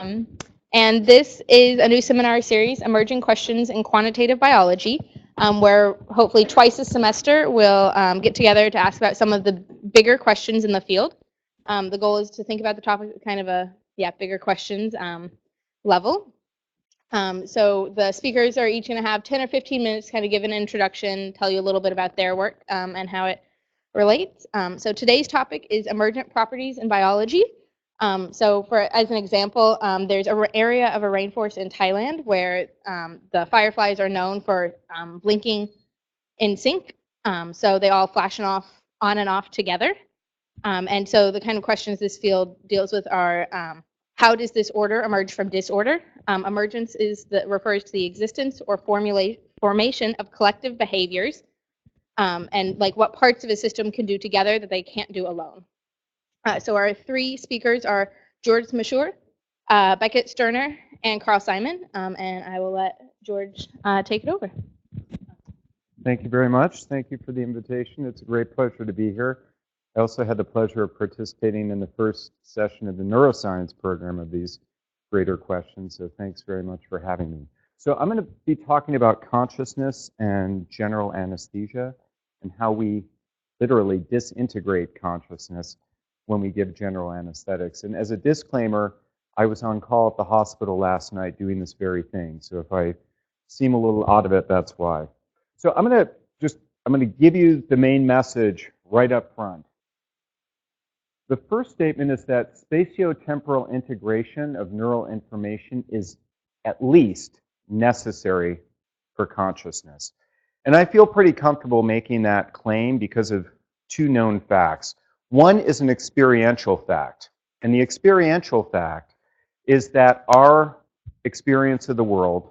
Um, and this is a new seminar series, Emerging Questions in Quantitative Biology, where hopefully twice a semester we'll get together to ask about some of the bigger questions in the field. The goal is to think about the topic at kind of a bigger questions level. So the speakers are each going to have 10 or 15 minutes, kind of give an introduction, tell you a little bit about their work and how it relates. So today's topic is emergent properties in biology. So as an example, there's an area of a rainforest in Thailand where the fireflies are known for blinking in sync. So they all flash on and off together. And so the kind of questions this field deals with are how does this order emerge from disorder? Emergence refers to the existence or formation of collective behaviors and like what parts of a system can do together that they can't do alone. So our three speakers are George Mashour, Beckett Sterner, and Carl Simon. And I will let George take it over. Thank you very much. Thank you for the invitation. It's a great pleasure to be here. I also had the pleasure of participating in the first session of the neuroscience program of these greater questions, so thanks very much for having me. So I'm going to be talking about consciousness and general anesthesia and how we literally disintegrate consciousness when we give general anesthetics. And as a disclaimer, I was on call at the hospital last night doing this very thing, so if I seem a little out of it, that's why. So I'm going to give you the main message right up front. The first statement is that spatiotemporal integration of neural information is at least necessary for consciousness. And I feel pretty comfortable making that claim because of two known facts. One is an experiential fact, and the experiential fact is that our experience of the world,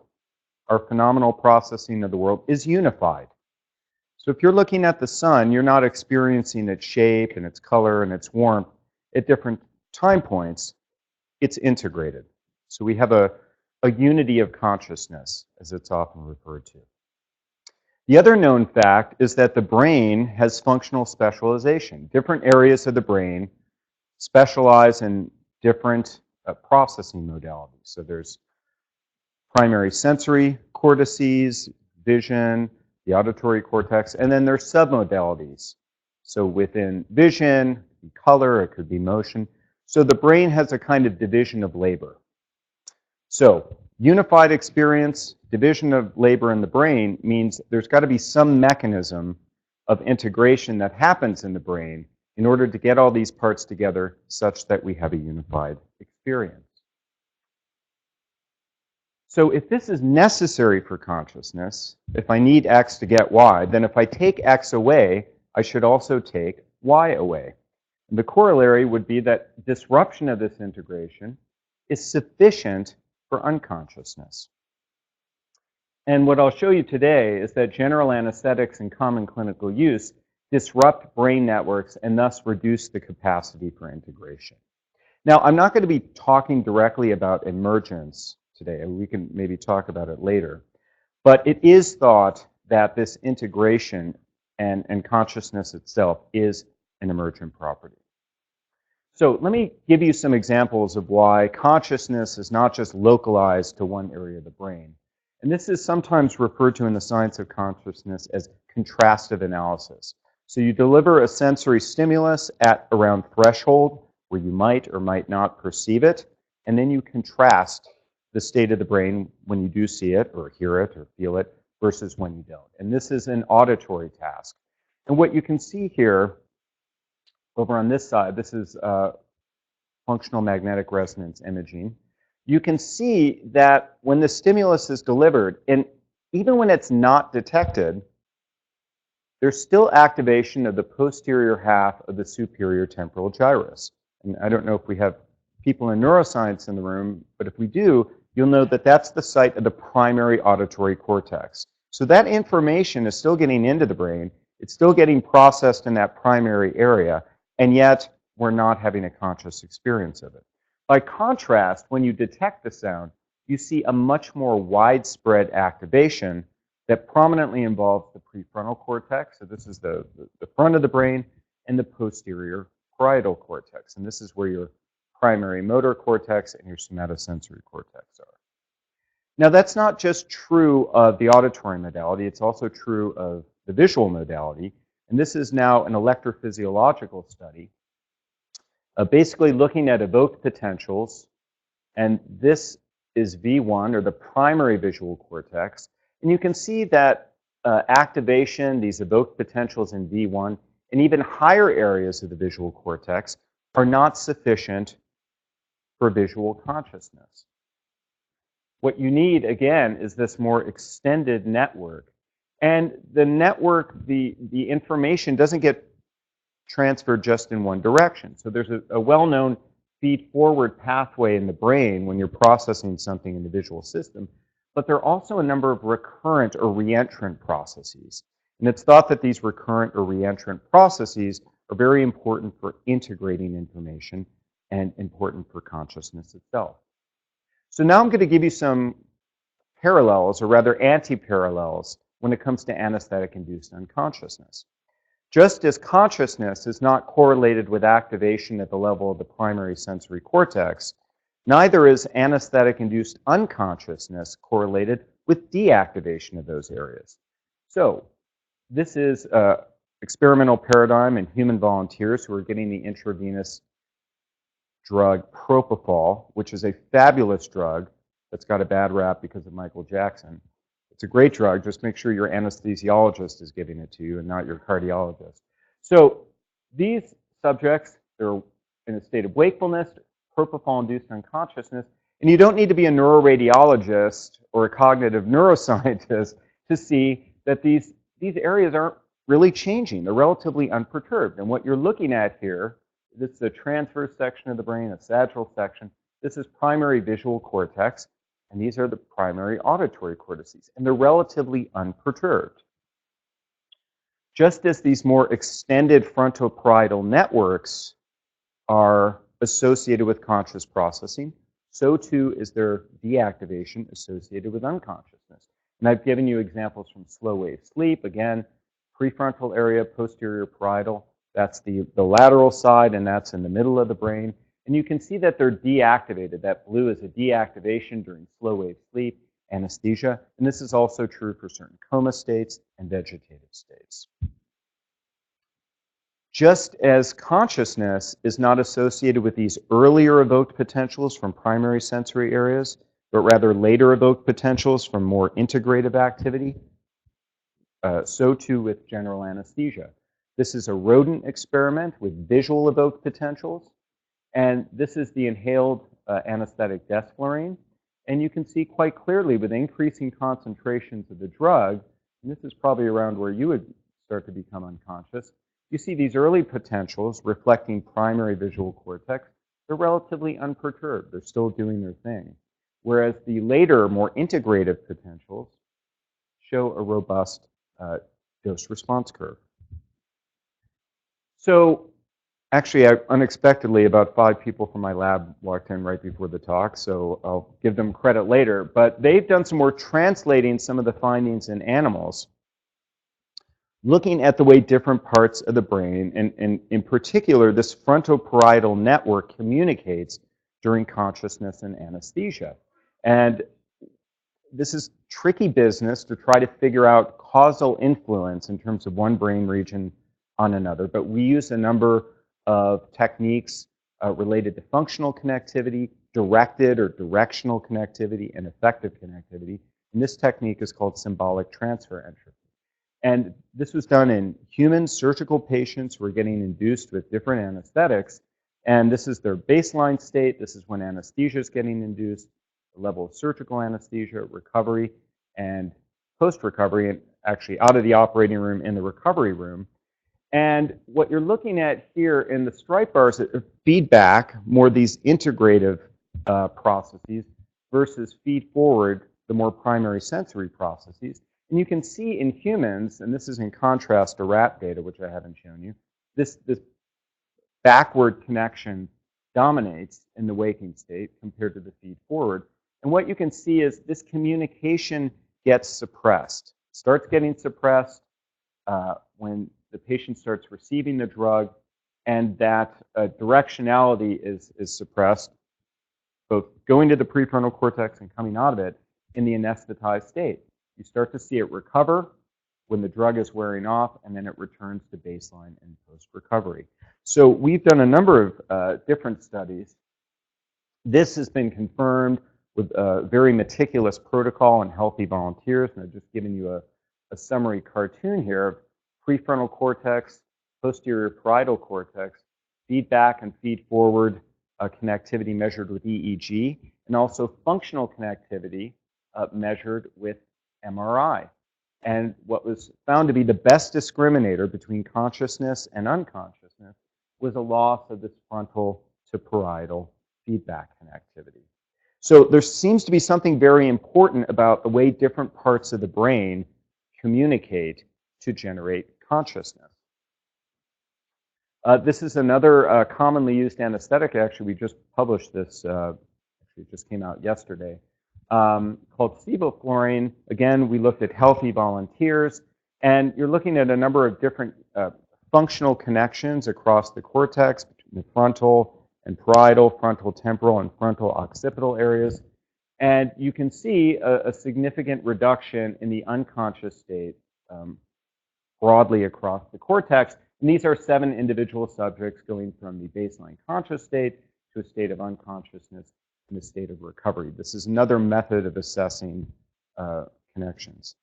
our phenomenal processing of the world, is unified. So if you're looking at the sun, you're not experiencing its shape and its color and its warmth at different time points. It's integrated. So we have a unity of consciousness, as it's often referred to. The other known fact is that the brain has functional specialization. Different areas of the brain specialize in different processing modalities. So there's primary sensory cortices, vision, the auditory cortex, and then there's submodalities. So within vision, it could be color, it could be motion. So the brain has a kind of division of labor. So unified experience, division of labor in the brain means there's got to be some mechanism of integration that happens in the brain in order to get all these parts together such that we have a unified experience. So if this is necessary for consciousness, if I need X to get Y, then if I take X away, I should also take Y away. And the corollary would be that disruption of this integration is sufficient for unconsciousness. And what I'll show you today is that general anesthetics in common clinical use disrupt brain networks and thus reduce the capacity for integration. Now, I'm not going to be talking directly about emergence today, and we can maybe talk about it later. But it is thought that this integration and consciousness itself is an emergent property. So let me give you some examples of why consciousness is not just localized to one area of the brain. And this is sometimes referred to in the science of consciousness as contrastive analysis. So you deliver a sensory stimulus at around threshold where you might or might not perceive it, and then you contrast the state of the brain when you do see it or hear it or feel it versus when you don't. And this is an auditory task. And what you can see here over on this side, this is functional magnetic resonance imaging. You can see that when the stimulus is delivered, and even when it's not detected, there's still activation of the posterior half of the superior temporal gyrus. And I don't know if we have people in neuroscience in the room, but if we do, you'll know that that's the site of the primary auditory cortex. So that information is still getting into the brain, it's still getting processed in that primary area, and yet we're not having a conscious experience of it. By contrast, when you detect the sound, you see a much more widespread activation that prominently involves the prefrontal cortex, so this is the front of the brain, and the posterior parietal cortex, and this is where your primary motor cortex and your somatosensory cortex are. Now, that's not just true of the auditory modality, it's also true of the visual modality. And this is now an electrophysiological study, basically looking at evoked potentials. And this is V1, or the primary visual cortex. And you can see that activation, these evoked potentials in V1, and even higher areas of the visual cortex are not sufficient for visual consciousness. What you need, again, is this more extended network. And the network, the information doesn't get transferred just in one direction. So there's a well-known feed-forward pathway in the brain when you're processing something in the visual system. But there are also a number of recurrent or reentrant processes. And it's thought that these recurrent or reentrant processes are very important for integrating information and important for consciousness itself. So now I'm going to give you some parallels, or rather antiparallels, when it comes to anesthetic-induced unconsciousness. Just as consciousness is not correlated with activation at the level of the primary sensory cortex, neither is anesthetic-induced unconsciousness correlated with deactivation of those areas. So this is an experimental paradigm in human volunteers who are getting the intravenous drug propofol, which is a fabulous drug that's got a bad rap because of Michael Jackson. It's a great drug. Just make sure your anesthesiologist is giving it to you and not your cardiologist. So these subjects, they're in a state of wakefulness, propofol-induced unconsciousness, and you don't need to be a neuroradiologist or a cognitive neuroscientist to see that these areas aren't really changing. They're relatively unperturbed. And what you're looking at here, this is a transverse section of the brain, a sagittal section. This is primary visual cortex. And these are the primary auditory cortices, and they're relatively unperturbed. Just as these more extended frontoparietal networks are associated with conscious processing, so too is their deactivation associated with unconsciousness. And I've given you examples from slow wave sleep. Again, prefrontal area, posterior parietal, that's the lateral side, and that's in the middle of the brain. And you can see that they're deactivated. That blue is a deactivation during slow wave sleep, anesthesia. And this is also true for certain coma states and vegetative states. Just as consciousness is not associated with these earlier evoked potentials from primary sensory areas, but rather later evoked potentials from more integrative activity, so too with general anesthesia. This is a rodent experiment with visual evoked potentials. And this is the inhaled anesthetic desflurane. And you can see quite clearly with increasing concentrations of the drug, and this is probably around where you would start to become unconscious, you see these early potentials reflecting primary visual cortex. They're relatively unperturbed. They're still doing their thing. Whereas the later, more integrative potentials show a robust dose-response curve. So actually, unexpectedly, about 5 people from my lab walked in right before the talk, so I'll give them credit later. But they've done some more translating some of the findings in animals, looking at the way different parts of the brain, and in particular, this frontoparietal network communicates during consciousness and anesthesia. And this is tricky business to try to figure out causal influence in terms of one brain region on another, but we use a number of techniques related to functional connectivity, directed or directional connectivity, and effective connectivity. And this technique is called symbolic transfer entropy. And this was done in human surgical patients who were getting induced with different anesthetics. And this is their baseline state. This is when anesthesia is getting induced, the level of surgical anesthesia, recovery, and post-recovery, and actually out of the operating room in the recovery room. And what you're looking at here in the stripe bars are feedback, more these integrative processes, versus feed forward, the more primary sensory processes. And you can see in humans, and this is in contrast to rat data, which I haven't shown you, this backward connection dominates in the waking state compared to the feed forward. And what you can see is this communication gets suppressed, starts getting suppressed when the patient starts receiving the drug, and that directionality is suppressed, both going to the prefrontal cortex and coming out of it in the anesthetized state. You start to see it recover when the drug is wearing off, and then it returns to baseline in post-recovery. So we've done a number of different studies. This has been confirmed with a very meticulous protocol in healthy volunteers, and I've just given you a summary cartoon here of prefrontal cortex, posterior parietal cortex, feedback and feed forward connectivity measured with EEG, and also functional connectivity measured with MRI. And what was found to be the best discriminator between consciousness and unconsciousness was a loss of this frontal to parietal feedback connectivity. So there seems to be something very important about the way different parts of the brain communicate to generate consciousness. This is another commonly used anesthetic. Actually, we just published this, actually it just came out yesterday, called sevoflurane. Again, we looked at healthy volunteers, and you're looking at a number of different functional connections across the cortex, between the frontal and parietal, frontal temporal, and frontal occipital areas. And you can see a significant reduction in the unconscious state broadly across the cortex. And these are 7 individual subjects going from the baseline conscious state to a state of unconsciousness in a state of recovery. This is another method of assessing connections.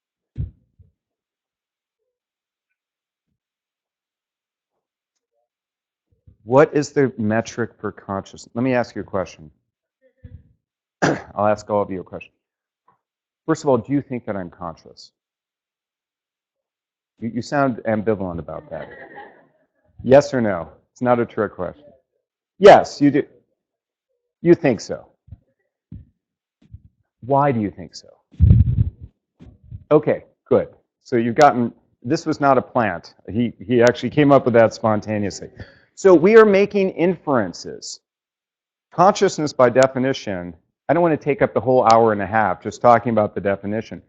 What is the metric for consciousness? Let me ask you a question. I'll ask all of you a question. First of all, do you think that I'm conscious? You sound ambivalent about that. Yes or no? It's not a trick question. Yes, you do. You think so. Why do you think so? Okay, good. So you've gotten, this was not a plant. He actually came up with that spontaneously. So we are making inferences. Consciousness, by definition, I don't want to take up the whole hour and a half just talking about the definition,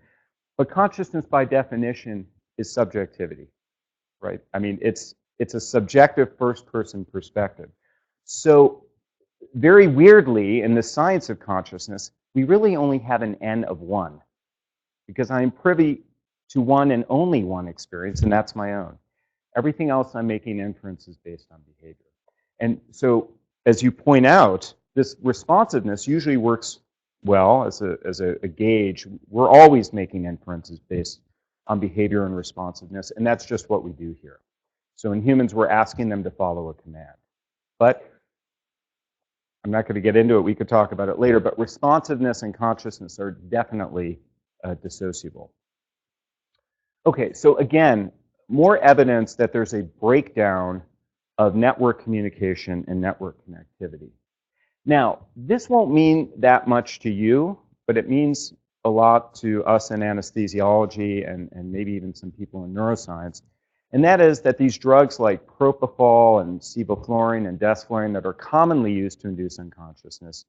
but consciousness, by definition, is subjectivity, right? I mean, it's a subjective first-person perspective. So very weirdly, in the science of consciousness, we really only have an N of 1, because I'm privy to one and only one experience, and that's my own. Everything else I'm making inferences based on behavior. And so, as you point out, this responsiveness usually works well as a gauge. We're always making inferences based on behavior and responsiveness, and that's just what we do here. So in humans, we're asking them to follow a command. But I'm not going to get into it. We could talk about it later. But responsiveness and consciousness are definitely dissociable. Okay, so again, more evidence that there's a breakdown of network communication and network connectivity. Now, this won't mean that much to you, but it means a lot to us in anesthesiology and maybe even some people in neuroscience. And that is that these drugs like propofol and sevoflurane and desflurane that are commonly used to induce unconsciousness,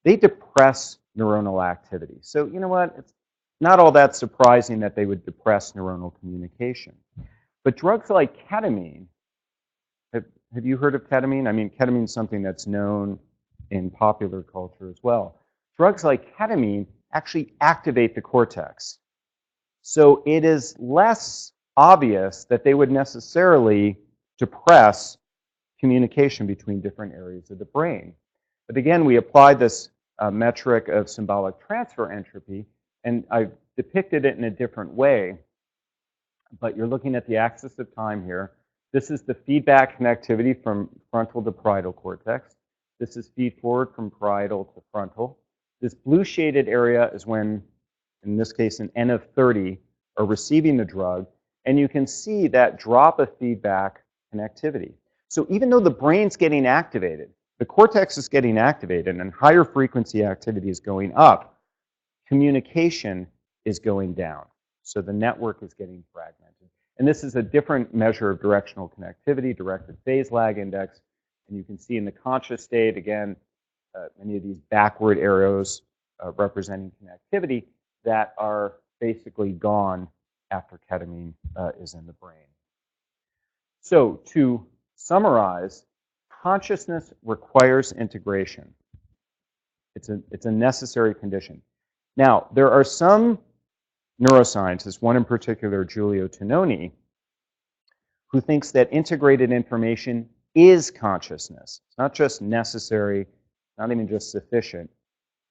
they depress neuronal activity. So you know what? It's not all that surprising that they would depress neuronal communication. But drugs like ketamine, have you heard of ketamine? I mean, ketamine is something that's known in popular culture as well. Drugs like ketamine actually activate the cortex. So it is less obvious that they would necessarily depress communication between different areas of the brain. But again, we applied this metric of symbolic transfer entropy, and I've depicted it in a different way. But you're looking at the axis of time here. This is the feedback connectivity from frontal to parietal cortex. This is feed forward from parietal to frontal. This blue shaded area is when, in this case, an N of 30 are receiving the drug, and you can see that drop of feedback connectivity. So even though the brain's getting activated, the cortex is getting activated, and higher frequency activity is going up, communication is going down. So the network is getting fragmented. And this is a different measure of directional connectivity, directed phase lag index. And you can see in the conscious state, again, many of these backward arrows representing connectivity that are basically gone after ketamine is in the brain. So to summarize, consciousness requires integration. It's a necessary condition. Now, there are some neuroscientists, one in particular, Giulio Tononi, who thinks that integrated information is consciousness. It's not just necessary, not even just sufficient.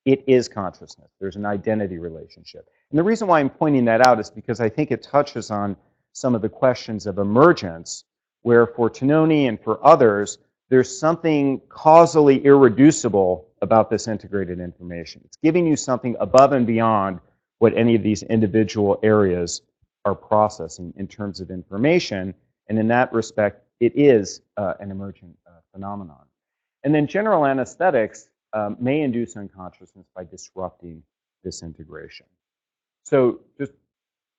It is consciousness. There's an identity relationship. And the reason why I'm pointing that out is because I think it touches on some of the questions of emergence, where for Tononi and for others, there's something causally irreducible about this integrated information. It's giving you something above and beyond what any of these individual areas are processing in terms of information. And in that respect, it is an emergent phenomenon. And then general anesthetics may induce unconsciousness by disrupting this integration. So just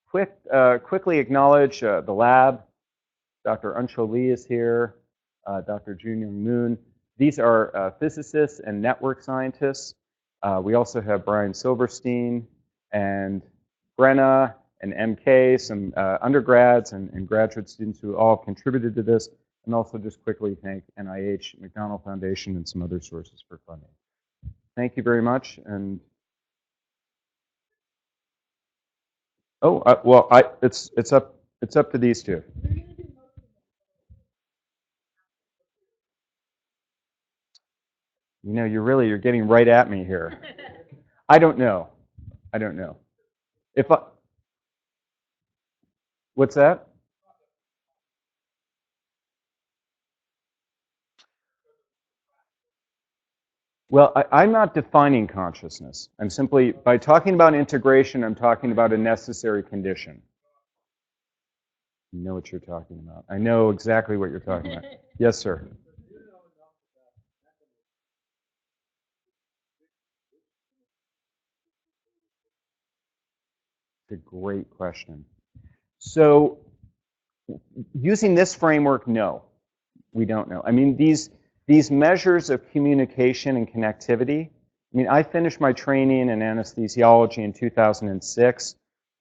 quickly acknowledge the lab. Dr. Anshul Lee is here, Dr. Junyoung Moon. These are physicists and network scientists. We also have Brian Silverstein and Brenna and MK, some undergrads and graduate students who all contributed to this, and also just quickly thank NIH, McDonald Foundation, and some other sources for funding. Thank you very much. And well, it's up to these two. You know, you're getting right at me here. I don't know. What's that? Well, I'm not defining consciousness. I'm simply, by talking about integration, I'm talking about a necessary condition. You know what you're talking about. I know exactly what you're talking about. Yes, sir. It's a great question. So, using this framework, no, we don't know. I mean, these measures of communication and connectivity, I mean, I finished my training in anesthesiology in 2006.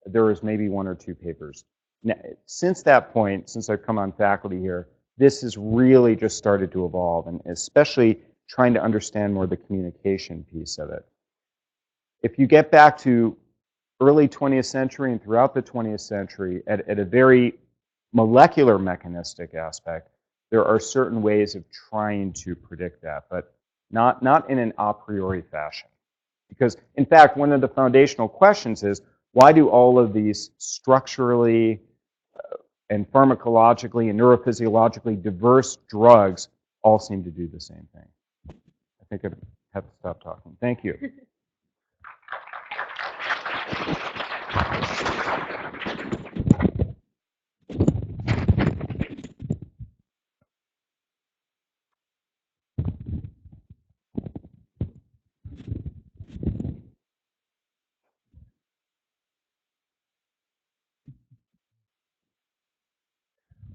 There was maybe 1 or 2 papers. Now, since that point, since I've come on faculty here, this has really just started to evolve, and especially trying to understand more the communication piece of it. If you get back to early 20th century and throughout the 20th century, at a very molecular mechanistic aspect, there are certain ways of trying to predict that, but not in an a priori fashion. Because, in fact, one of the foundational questions is, why do all of these structurally and pharmacologically and neurophysiologically diverse drugs all seem to do the same thing? I think I have to stop talking. Thank you.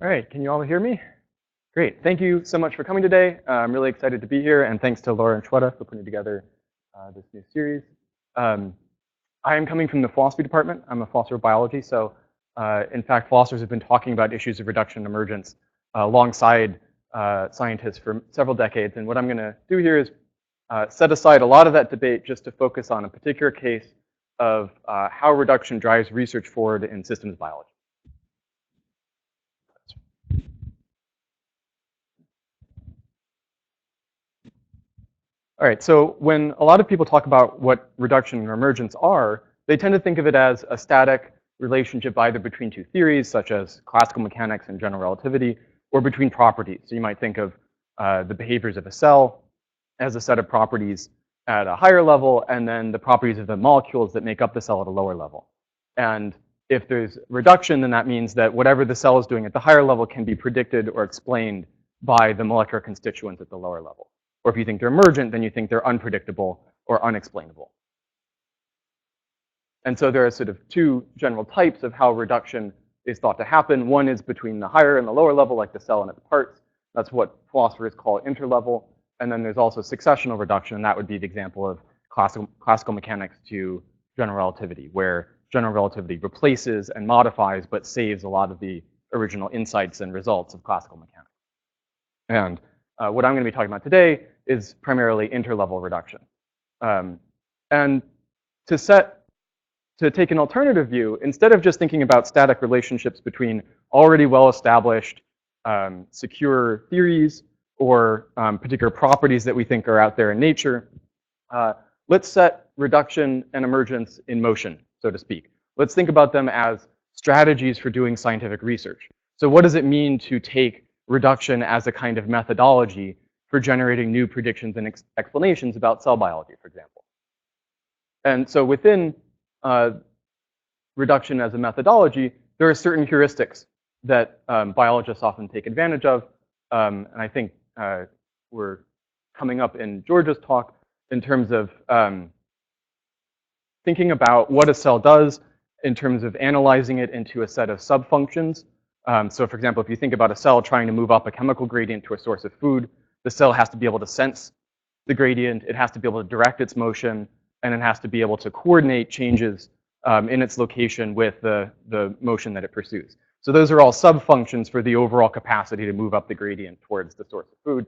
All right, can you all hear me? Great, thank you so much for coming today. I'm really excited to be here, and thanks to Laura and Shweta for putting together this new series. I am coming from the philosophy department. I'm a philosopher of biology, so in fact, philosophers have been talking about issues of reduction and emergence alongside scientists for several decades, and what I'm gonna do here is set aside a lot of that debate just to focus on a particular case of how reduction drives research forward in systems biology. All right, so when a lot of people talk about what reduction or emergence are, they tend to think of it as a static relationship either between 2 theories, such as classical mechanics and general relativity, or between properties. So you might think of the behaviors of a cell as a set of properties at a higher level, and then the properties of the molecules that make up the cell at a lower level. And if there's reduction, then that means that whatever the cell is doing at the higher level can be predicted or explained by the molecular constituents at the lower level. Or if you think they're emergent, then you think they're unpredictable or unexplainable. And so there are sort of 2 general types of how reduction is thought to happen. One is between the higher and the lower level, like the cell and its parts. That's what philosophers call interlevel. And then there's also successional reduction, and that would be the example of classical mechanics to general relativity, where general relativity replaces and modifies but saves a lot of the original insights and results of classical mechanics. And what I'm going to be talking about today is primarily interlevel reduction. And to take an alternative view, instead of just thinking about static relationships between already well-established secure theories or particular properties that we think are out there in nature, let's set reduction and emergence in motion, so to speak. Let's think about them as strategies for doing scientific research. So what does it mean to take reduction as a kind of methodology for generating new predictions and explanations about cell biology, for example? And so within reduction as a methodology, there are certain heuristics that biologists often take advantage of. And I think we're coming up in George's talk in terms of thinking about what a cell does in terms of analyzing it into a set of subfunctions. So for example, if you think about a cell trying to move up a chemical gradient to a source of food, the cell has to be able to sense the gradient, it has to be able to direct its motion, and it has to be able to coordinate changes in its location with the motion that it pursues. So those are all subfunctions for the overall capacity to move up the gradient towards the source of food.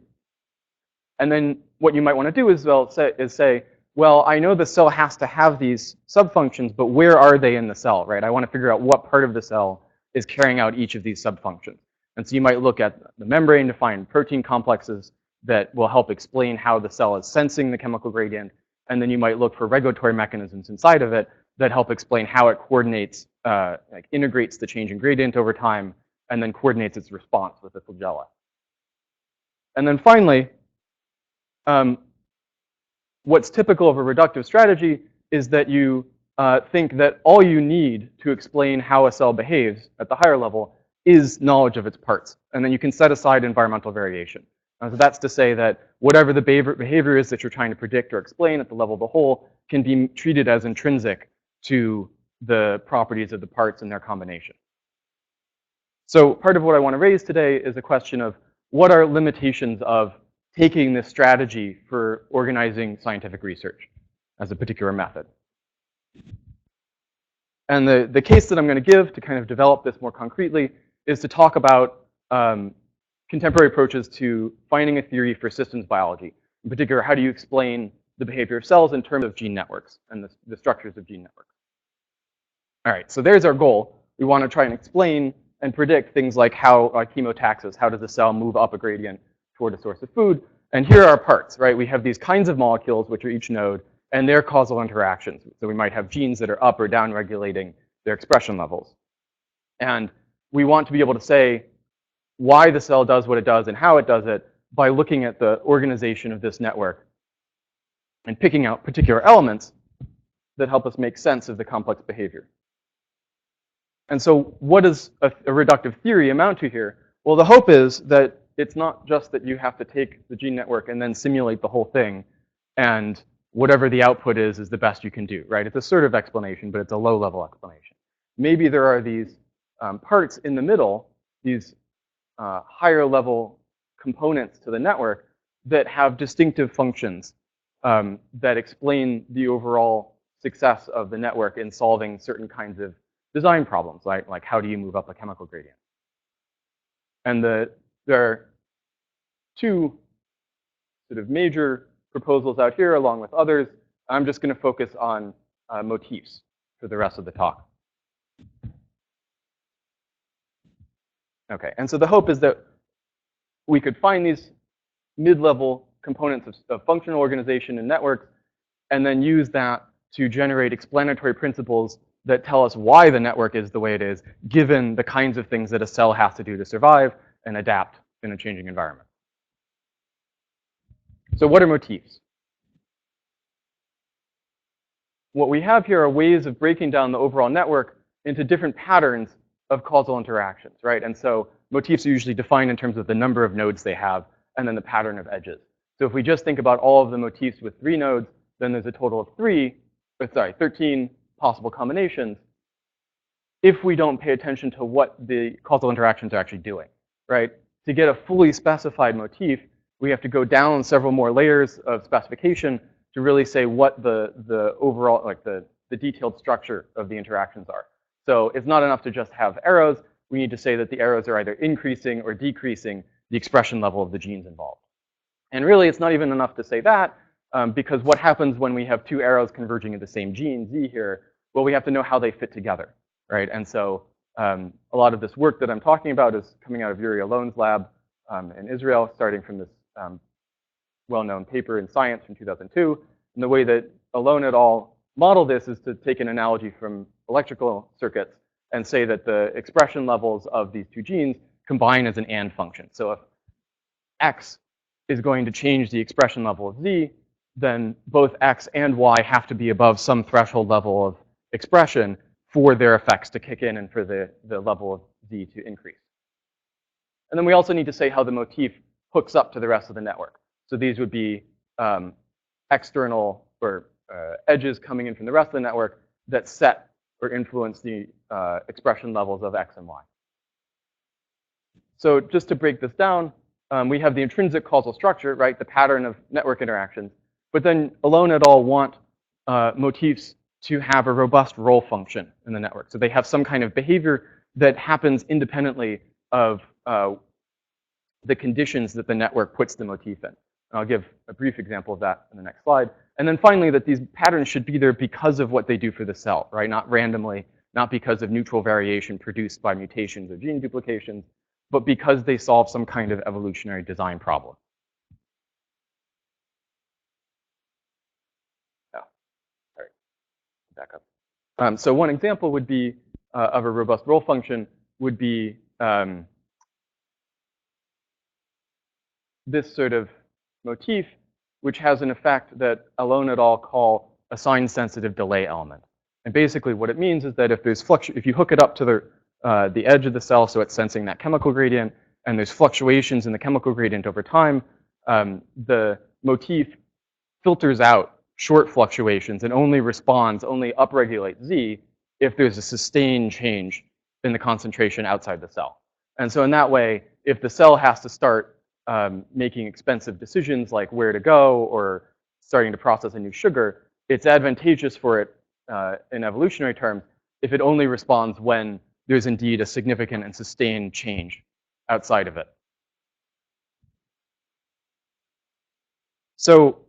And then what you might want to do as well is say, well, I know the cell has to have these subfunctions, but where are they in the cell, right? I want to figure out what part of the cell is carrying out each of these subfunctions. And so you might look at the membrane to find protein complexes that will help explain how the cell is sensing the chemical gradient. And then you might look for regulatory mechanisms inside of it that help explain how it coordinates, like integrates the change in gradient over time, and then coordinates its response with the flagella. And then finally, what's typical of a reductive strategy is that you think that all you need to explain how a cell behaves at the higher level is knowledge of its parts. And then you can set aside environmental variation. So that's to say that whatever the behavior is that you're trying to predict or explain at the level of the whole can be treated as intrinsic to the properties of the parts and their combination. So part of what I want to raise today is a question of what are limitations of taking this strategy for organizing scientific research as a particular method. And the case that I'm going to give to kind of develop this more concretely is to talk about contemporary approaches to finding a theory for systems biology. In particular, how do you explain the behavior of cells in terms of gene networks and the structures of gene networks? All right, so there's our goal. We want to try and explain and predict things like how chemotaxis, how does a cell move up a gradient toward a source of food? And here are our parts, right? We have these kinds of molecules, which are each node, and their causal interactions. So we might have genes that are up or down regulating their expression levels. And we want to be able to say why the cell does what it does and how it does it by looking at the organization of this network and picking out particular elements that help us make sense of the complex behavior. And so what does a reductive theory amount to here? Well, the hope is that it's not just that you have to take the gene network and then simulate the whole thing, and whatever the output is the best you can do, right? It's a sort of explanation, but it's a low-level explanation. Maybe there are these parts in the middle, these higher-level components to the network that have distinctive functions that explain the overall success of the network in solving certain kinds of design problems, like how do you move up a chemical gradient? And there are two sort of major proposals out here along with others. I'm just going to focus on motifs for the rest of the talk. Okay, and so the hope is that we could find these mid-level components of functional organization and networks and then use that to generate explanatory principles that tell us why the network is the way it is, given the kinds of things that a cell has to do to survive and adapt in a changing environment. So what are motifs? What we have here are ways of breaking down the overall network into different patterns of causal interactions, right? And so motifs are usually defined in terms of the number of nodes they have and then the pattern of edges. So if we just think about all of the motifs with 3 nodes, then there's a total of 13 possible combinations if we don't pay attention to what the causal interactions are actually doing, right? To get a fully specified motif, we have to go down several more layers of specification to really say what the overall, like the detailed structure of the interactions are. So it's not enough to just have arrows. We need to say that the arrows are either increasing or decreasing the expression level of the genes involved. And really, it's not even enough to say that, because what happens when we have two arrows converging in the same gene, Z here, well, we have to know how they fit together, right? And so a lot of this work that I'm talking about is coming out of Yuri Alon's lab in Israel, starting from this well-known paper in Science from 2002. And the way that Alon et al. Model this is to take an analogy from electrical circuits and say that the expression levels of these two genes combine as an AND function. So if X is going to change the expression level of Z, then both X and Y have to be above some threshold level of expression for their effects to kick in and for the level of Z to increase. And then we also need to say how the motif hooks up to the rest of the network. So these would be external or edges coming in from the rest of the network that set or influence the expression levels of X and Y. So just to break this down, we have the intrinsic causal structure, right, the pattern of network interactions. But then Alon et al. Want motifs to have a robust role function in the network. So they have some kind of behavior that happens independently of the conditions that the network puts the motif in. And I'll give a brief example of that in the next slide. And then finally, that these patterns should be there because of what they do for the cell, right? Not randomly, not because of neutral variation produced by mutations or gene duplications, but because they solve some kind of evolutionary design problem. Yeah, all right, back up. So one example would be of a robust role function would be this sort of motif, which has an effect that Alon et al. Call a sign-sensitive delay element. And basically what it means is that if there's if you hook it up to the edge of the cell, so it's sensing that chemical gradient, and there's fluctuations in the chemical gradient over time, the motif filters out short fluctuations and only upregulates Z if there's a sustained change in the concentration outside the cell. And so in that way, if the cell has to start making expensive decisions like where to go or starting to process a new sugar, it's advantageous for it in evolutionary terms if it only responds when there's indeed a significant and sustained change outside of it. So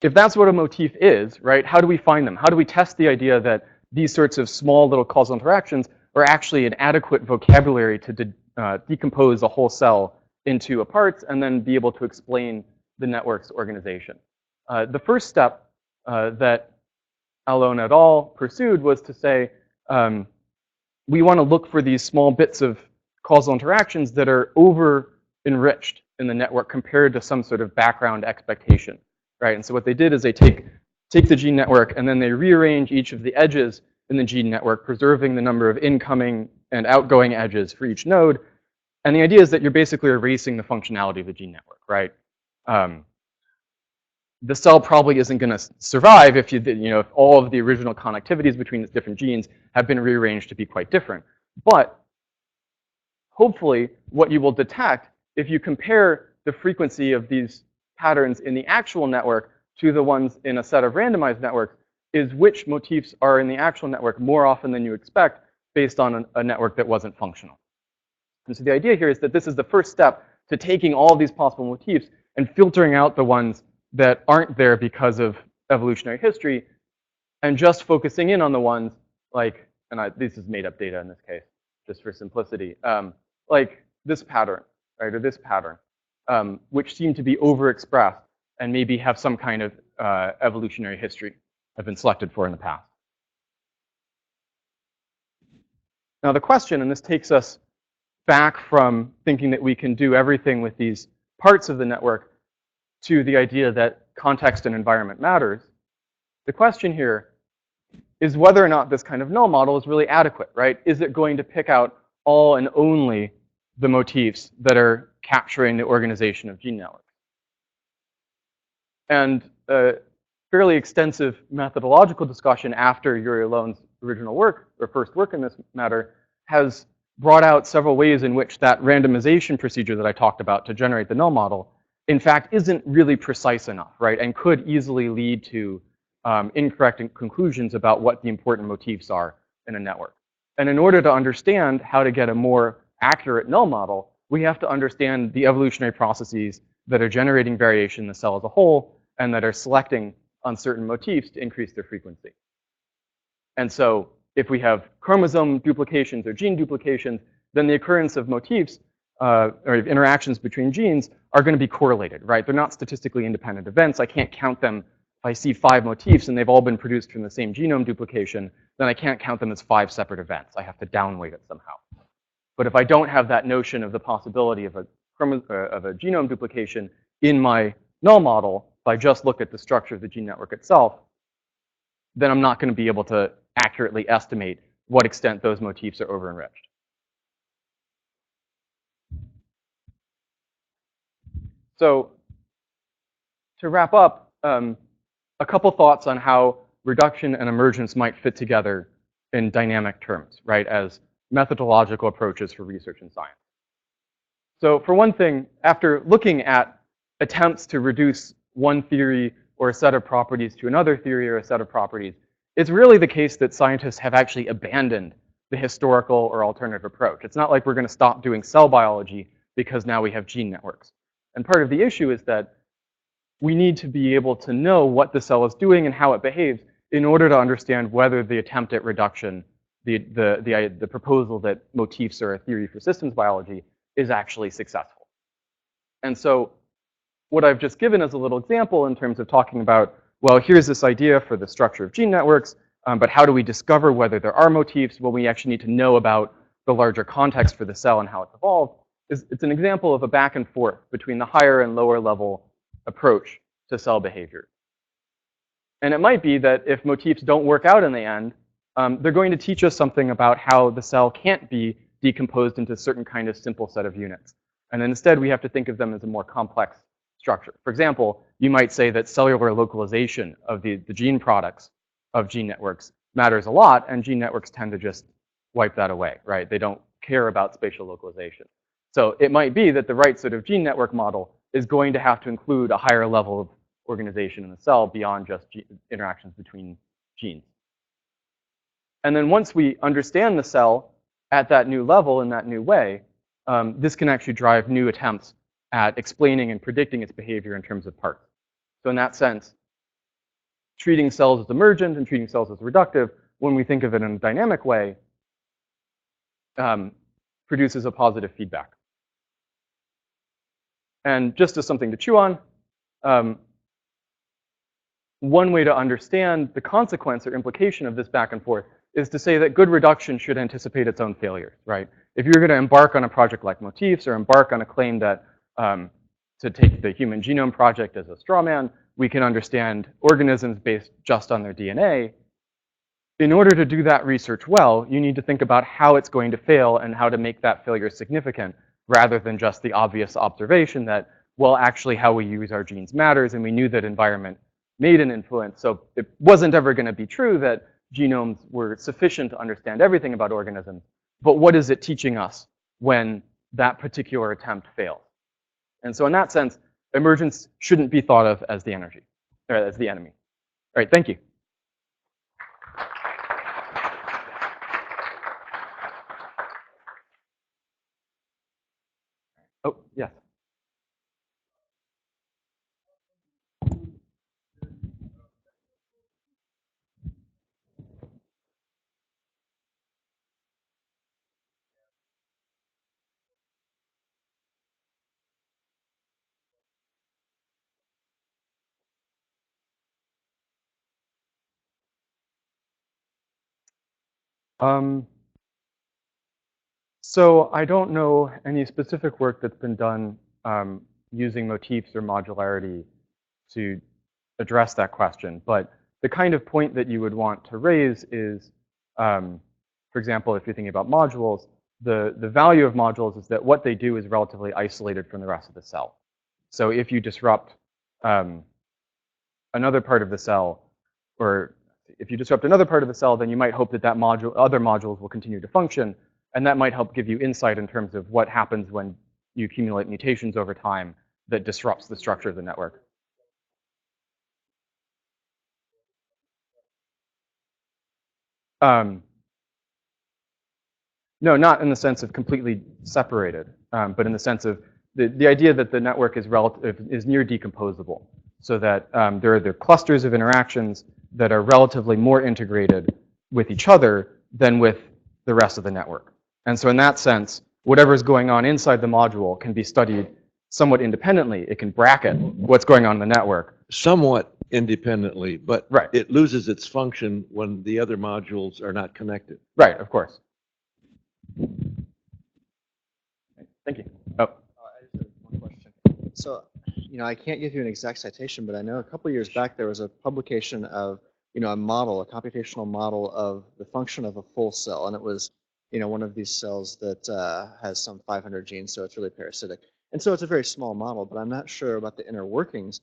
if that's what a motif is, right, how do we find them? How do we test the idea that these sorts of small little causal interactions are actually an adequate vocabulary to decompose a whole cell into parts and then be able to explain the network's organization? The first step that Alon et al. Pursued was to say, we want to look for these small bits of causal interactions that are over-enriched in the network compared to some sort of background expectation, right? And so what they did is they take the gene network and then they rearrange each of the edges in the gene network, preserving the number of incoming and outgoing edges for each node. And the idea is that you're basically erasing the functionality of the gene network, right? The cell probably isn't going to survive if if all of the original connectivities between the different genes have been rearranged to be quite different. But hopefully, what you will detect if you compare the frequency of these patterns in the actual network to the ones in a set of randomized networks is which motifs are in the actual network more often than you expect based on a network that wasn't functional. And so the idea here is that this is the first step to taking all of these possible motifs and filtering out the ones that aren't there because of evolutionary history and just focusing in on the ones like, and this is made up data in this case, just for simplicity, like this pattern, right, or this pattern, which seem to be overexpressed and maybe have some kind of evolutionary history have been selected for in the past. Now the question, and this takes us back from thinking that we can do everything with these parts of the network to the idea that context and environment matters. The question here is whether or not this kind of null model is really adequate, right? Is it going to pick out all and only the motifs that are capturing the organization of gene networks? And a fairly extensive methodological discussion after Yuri Alon's original work, or first work in this matter, has brought out several ways in which that randomization procedure that I talked about to generate the null model, in fact, isn't really precise enough, right? And could easily lead to incorrect conclusions about what the important motifs are in a network. And in order to understand how to get a more accurate null model, we have to understand the evolutionary processes that are generating variation in the cell as a whole and that are selecting on certain motifs to increase their frequency. And so if we have chromosome duplications or gene duplications, then the occurrence of motifs or interactions between genes are going to be correlated, right? They're not statistically independent events. I can't count them. If I see 5 motifs and they've all been produced from the same genome duplication, then I can't count them as 5 separate events. I have to downweight it somehow. But if I don't have that notion of the possibility of a genome duplication in my null model, if I just look at the structure of the gene network itself, then I'm not going to be able to accurately estimate what extent those motifs are over-enriched. So to wrap up, a couple thoughts on how reduction and emergence might fit together in dynamic terms, right, as methodological approaches for research in science. So for one thing, after looking at attempts to reduce one theory or a set of properties to another theory or a set of properties, it's really the case that scientists have actually abandoned the historical or alternative approach. It's not like we're going to stop doing cell biology because now we have gene networks. And part of the issue is that we need to be able to know what the cell is doing and how it behaves in order to understand whether the attempt at reduction, the proposal that motifs are a theory for systems biology, is actually successful. And so what I've just given as a little example in terms of talking about, well, here's this idea for the structure of gene networks, but how do we discover whether there are motifs? Well, we actually need to know about the larger context for the cell and how it's evolved. It's an example of a back and forth between the higher and lower level approach to cell behavior. And it might be that if motifs don't work out in the end, they're going to teach us something about how the cell can't be decomposed into a certain kind of simple set of units. And then instead, we have to think of them as a more complex structure. For example, you might say that cellular localization of the gene products of gene networks matters a lot, and gene networks tend to just wipe that away, right? They don't care about spatial localization. So it might be that the right sort of gene network model is going to have to include a higher level of organization in the cell beyond just interactions between genes. And then once we understand the cell at that new level in that new way, this can actually drive new attempts at explaining and predicting its behavior in terms of parts. So in that sense, treating cells as emergent and treating cells as reductive, when we think of it in a dynamic way, produces a positive feedback. And just as something to chew on, one way to understand the consequence or implication of this back and forth is to say that good reduction should anticipate its own failures, right? If you're going to embark on a project like motifs or embark on a claim that to take the Human Genome Project as a straw man, we can understand organisms based just on their DNA. In order to do that research well, you need to think about how it's going to fail and how to make that failure significant, rather than just the obvious observation that, well, actually how we use our genes matters, and we knew that environment made an influence. So it wasn't ever going to be true that genomes were sufficient to understand everything about organisms. But what is it teaching us when that particular attempt fails? And so in that sense, emergence shouldn't be thought of as the enemy. All right, thank you. Oh, yes. So I don't know any specific work that's been done using motifs or modularity to address that question. But the kind of point that you would want to raise is, for example, if you're thinking about modules, the value of modules is that what they do is relatively isolated from the rest of the cell. So if you disrupt another part of the cell, or if you disrupt another part of the cell, then you might hope that other modules will continue to function. And that might help give you insight in terms of what happens when you accumulate mutations over time that disrupts the structure of the network. No, not in the sense of completely separated. but in the sense of the idea that the network is near decomposable, so that there are clusters of interactions that are relatively more integrated with each other than with the rest of the network. And so in that sense, whatever is going on inside the module can be studied somewhat independently. It can bracket what's going on in the network. Somewhat independently, but Right. it loses its function when the other modules are not connected. Right, of course. Thank you. Oh. I just have one question. So, I can't give you an exact citation, but I know a couple years back there was a publication of, a model, a computational model of the function of a full cell, and it was, one of these cells that has some 500 genes, so it's really parasitic. And so it's a very small model, but I'm not sure about the inner workings,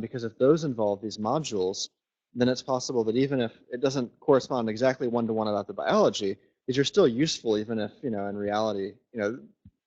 because if those involve these modules, then it's possible that even if it doesn't correspond exactly one-to-one about the biology, these are still useful, even if, in reality,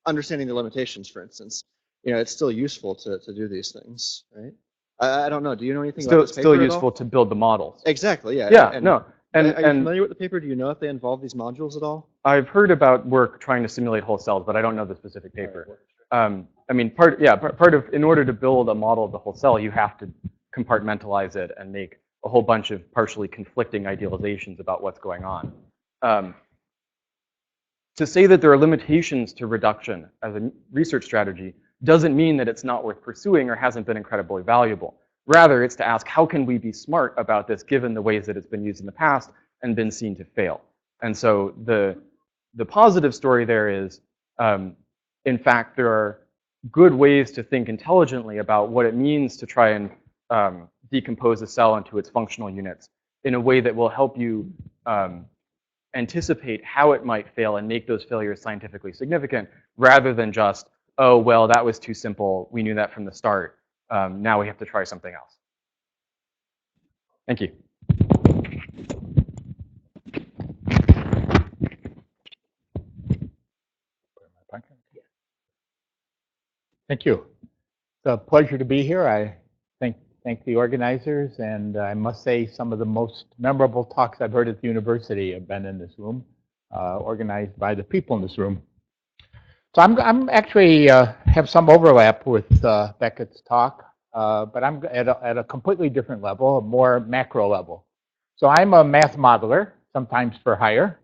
understanding the limitations, for instance, it's still useful to do these things, right? I don't know. Do you know anything about this paper Still at all? useful to build the models. Exactly, yeah. Yeah, no. Are you familiar with the paper? Do you know if they involve these modules at all? I've heard about work trying to simulate whole cells, but I don't know the specific paper. I mean, part of, in order to build a model of the whole cell, you have to compartmentalize it and make a whole bunch of partially conflicting idealizations about what's going on. To say that there are limitations to reduction as a research strategy doesn't mean that it's not worth pursuing or hasn't been incredibly valuable. Rather, it's to ask, how can we be smart about this given the ways that it's been used in the past and been seen to fail? And so the positive story there is, in fact, there are good ways to think intelligently about what it means to try and decompose a cell into its functional units in a way that will help you anticipate how it might fail and make those failures scientifically significant, rather than just, oh, well, that was too simple. We knew that from the start. Now we have to try something else. Thank you. Thank you. It's a pleasure to be here. I thank the organizers, and I must say some of the most memorable talks I've heard at the university have been in this room, organized by the people in this room. So I'm actually have some overlap with Beckett's talk, but I'm at a completely different level, a more macro level. So I'm a math modeler, sometimes for hire,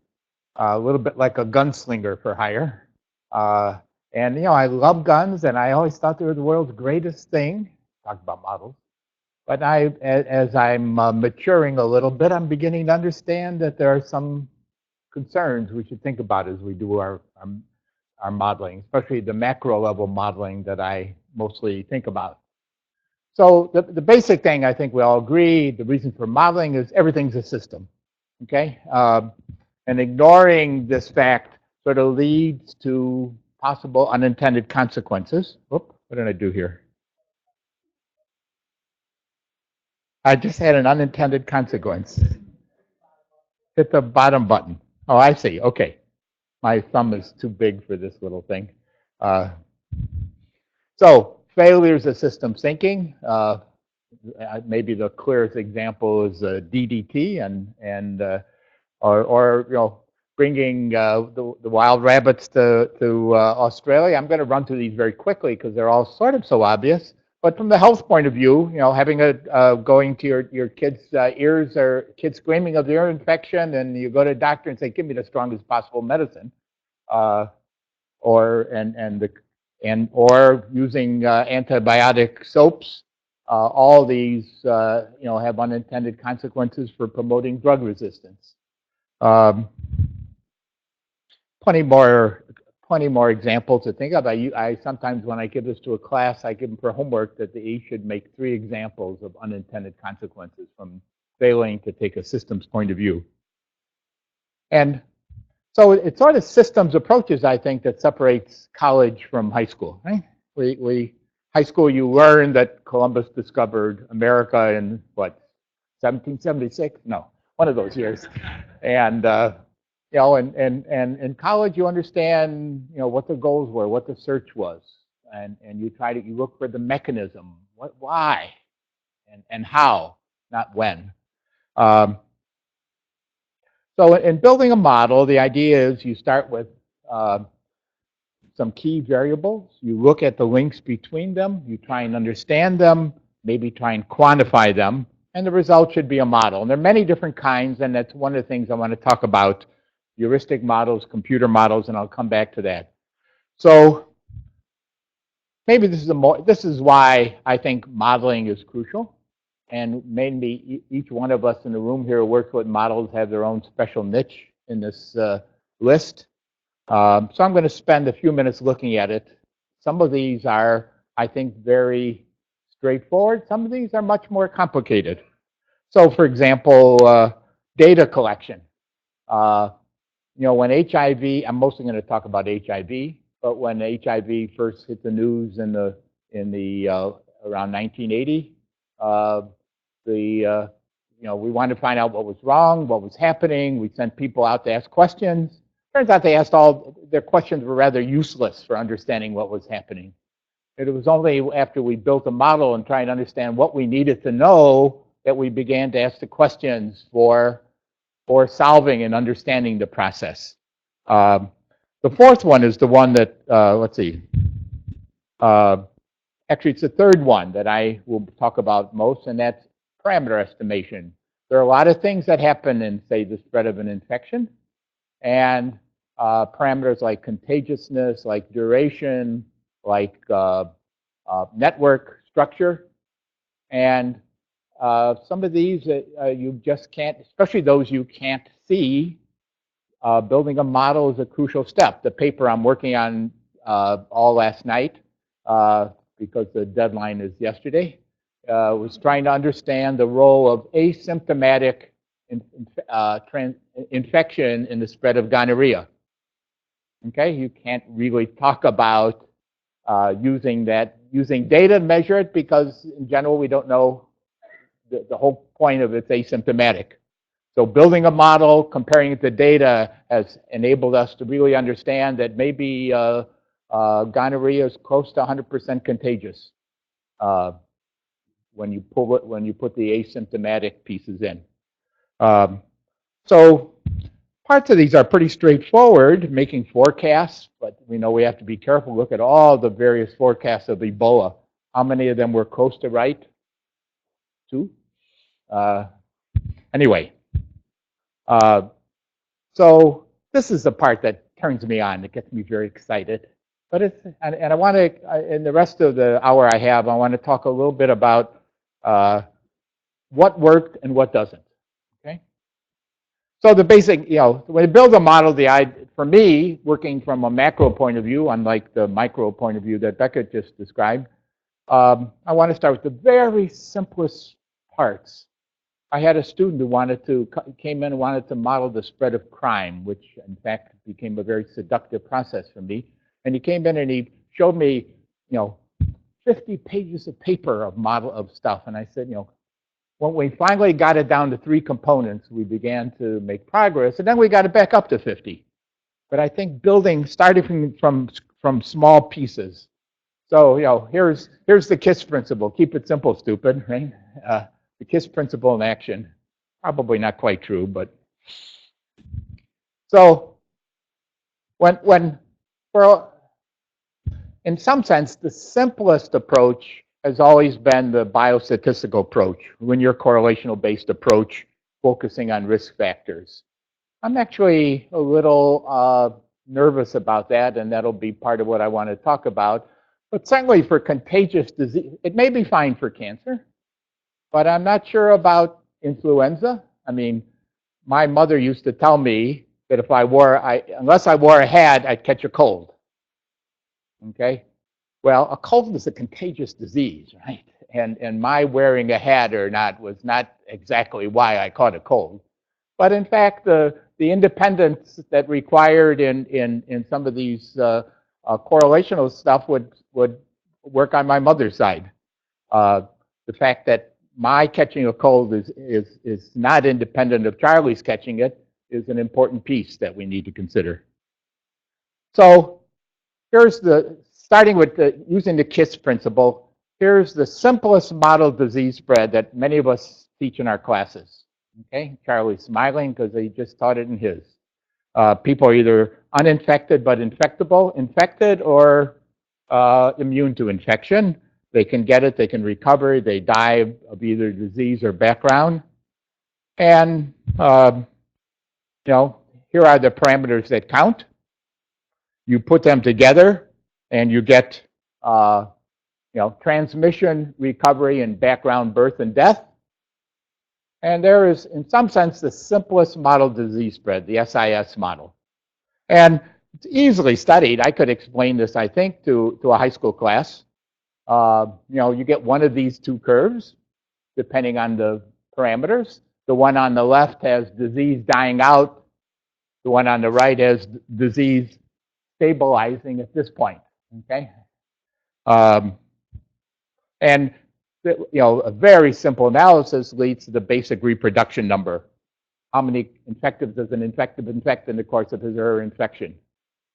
a little bit like a gunslinger for hire. And I love guns, and I always thought they were the world's greatest thing. Talk about models. But as I'm maturing a little bit, I'm beginning to understand that there are some concerns we should think about as we do our modeling, especially the macro level modeling that I mostly think about. So the basic thing, I think we all agree, the reason for modeling is everything's a system, okay? And ignoring this fact sort of leads to possible unintended consequences. Whoop, what did I do here? I just had an unintended consequence. Hit the bottom button. Oh, I see, okay. My thumb is too big for this little thing. So failures of system thinking. Maybe the clearest example is DDT or bringing the wild rabbits to Australia. I'm going to run through these very quickly because they're all sort of so obvious. But from the health point of view, having going to your kid's ears or kids screaming of the ear infection, and you go to a doctor and say, "Give me the strongest possible medicine," or using antibiotic soaps. All these have unintended consequences for promoting drug resistance. Plenty more examples to think of. I sometimes, when I give this to a class, I give them for homework that they each should make 3 examples of unintended consequences from failing to take a systems point of view. And so it's sort of systems approaches, I think, that separates college from high school. Right? High school, you learn that Columbus discovered America in what, 1776? No, one of those years. And in college, you understand, what the goals were, what the search was, and you look for the mechanism, why, and how, not when. So in building a model, the idea is you start with some key variables. You look at the links between them. You try and understand them, maybe try and quantify them, and the result should be a model. And there are many different kinds, and that's one of the things I want to talk about, heuristic models, computer models, and I'll come back to that. So maybe this is why I think modeling is crucial. And maybe each one of us in the room here who works with models have their own special niche in this list. So I'm going to spend a few minutes looking at it. Some of these are, I think, very straightforward. Some of these are much more complicated. So, for example, data collection. You know, when HIV, I'm mostly going to talk about HIV, but when HIV first hit the news in the around 1980, you know, we wanted to find out what was wrong, what was happening. We sent people out to ask questions. Turns out they asked their questions were rather useless for understanding what was happening. It was only after we built a model and tried to understand what we needed to know that we began to ask the questions for solving and understanding the process. The fourth one is the one that, let's see, actually it's the third one that I will talk about most, and that's parameter estimation. There are a lot of things that happen in, say, the spread of an infection, and parameters like contagiousness, like duration, like network structure, and some of these you just can't, especially those you can't see. Building a model is a crucial step. The paper I'm working on all last night, because the deadline is yesterday, was trying to understand the role of asymptomatic infection in the spread of gonorrhea. Okay, you can't really talk about using data to measure it because in general we don't know the whole point of it's asymptomatic. So building a model, comparing it to data has enabled us to really understand that maybe gonorrhea is close to 100% contagious when you put the asymptomatic pieces in. So parts of these are pretty straightforward, making forecasts, but we know we have to be careful. Look at all the various forecasts of Ebola. How many of them were close to right? 2? Anyway. So this is the part that turns me on, that gets me very excited. But and I want to, in the rest of the hour I have, I want to talk a little bit about what worked and what doesn't. Okay. So the basic, you know, when you build a model, for me, working from a macro point of view, unlike the micro point of view that Becca just described, I want to start with the very simplest parts. I had a student who came in and wanted to model the spread of crime, which in fact became a very seductive process for me. And he came in and he showed me, you know, 50 pages of paper of stuff. And I said, you know, when we finally got it down to 3 components, we began to make progress. And then we got it back up to 50. But I think starting from small pieces. So, you know, here's the KISS principle. Keep it simple, stupid, right? The KISS principle in action. Probably not quite true, but. So in some sense, the simplest approach has always been the biostatistical approach, linear correlational-based approach, focusing on risk factors. I'm actually a little nervous about that, and that'll be part of what I want to talk about. But certainly for contagious disease, it may be fine for cancer. But I'm not sure about influenza. I mean, my mother used to tell me that if unless I wore a hat, I'd catch a cold. Okay? Well, a cold is a contagious disease, right? And my wearing a hat or not was not exactly why I caught a cold. But in fact, the independence that required in some of these correlational stuff would work on my mother's side. The fact that my catching a cold is not independent of Charlie's catching it is an important piece that we need to consider. So here's starting with using the KISS principle, here's the simplest model disease spread that many of us teach in our classes. Okay, Charlie's smiling because he just taught it in his. People are either uninfected but infectable, infected, or immune to infection. They can get it, they can recover, they die of either disease or background. And, here are the parameters that count. You put them together and you get, transmission, recovery, and background birth and death. And there is, in some sense, the simplest model disease spread, the SIS model. And it's easily studied. I could explain this, I think, to a high school class. You get one of these two curves, depending on the parameters. The one on the left has disease dying out. The one on the right has disease stabilizing at this point. Okay, and a very simple analysis leads to the basic reproduction number. How many infectives does an infective infect in the course of his or her infection?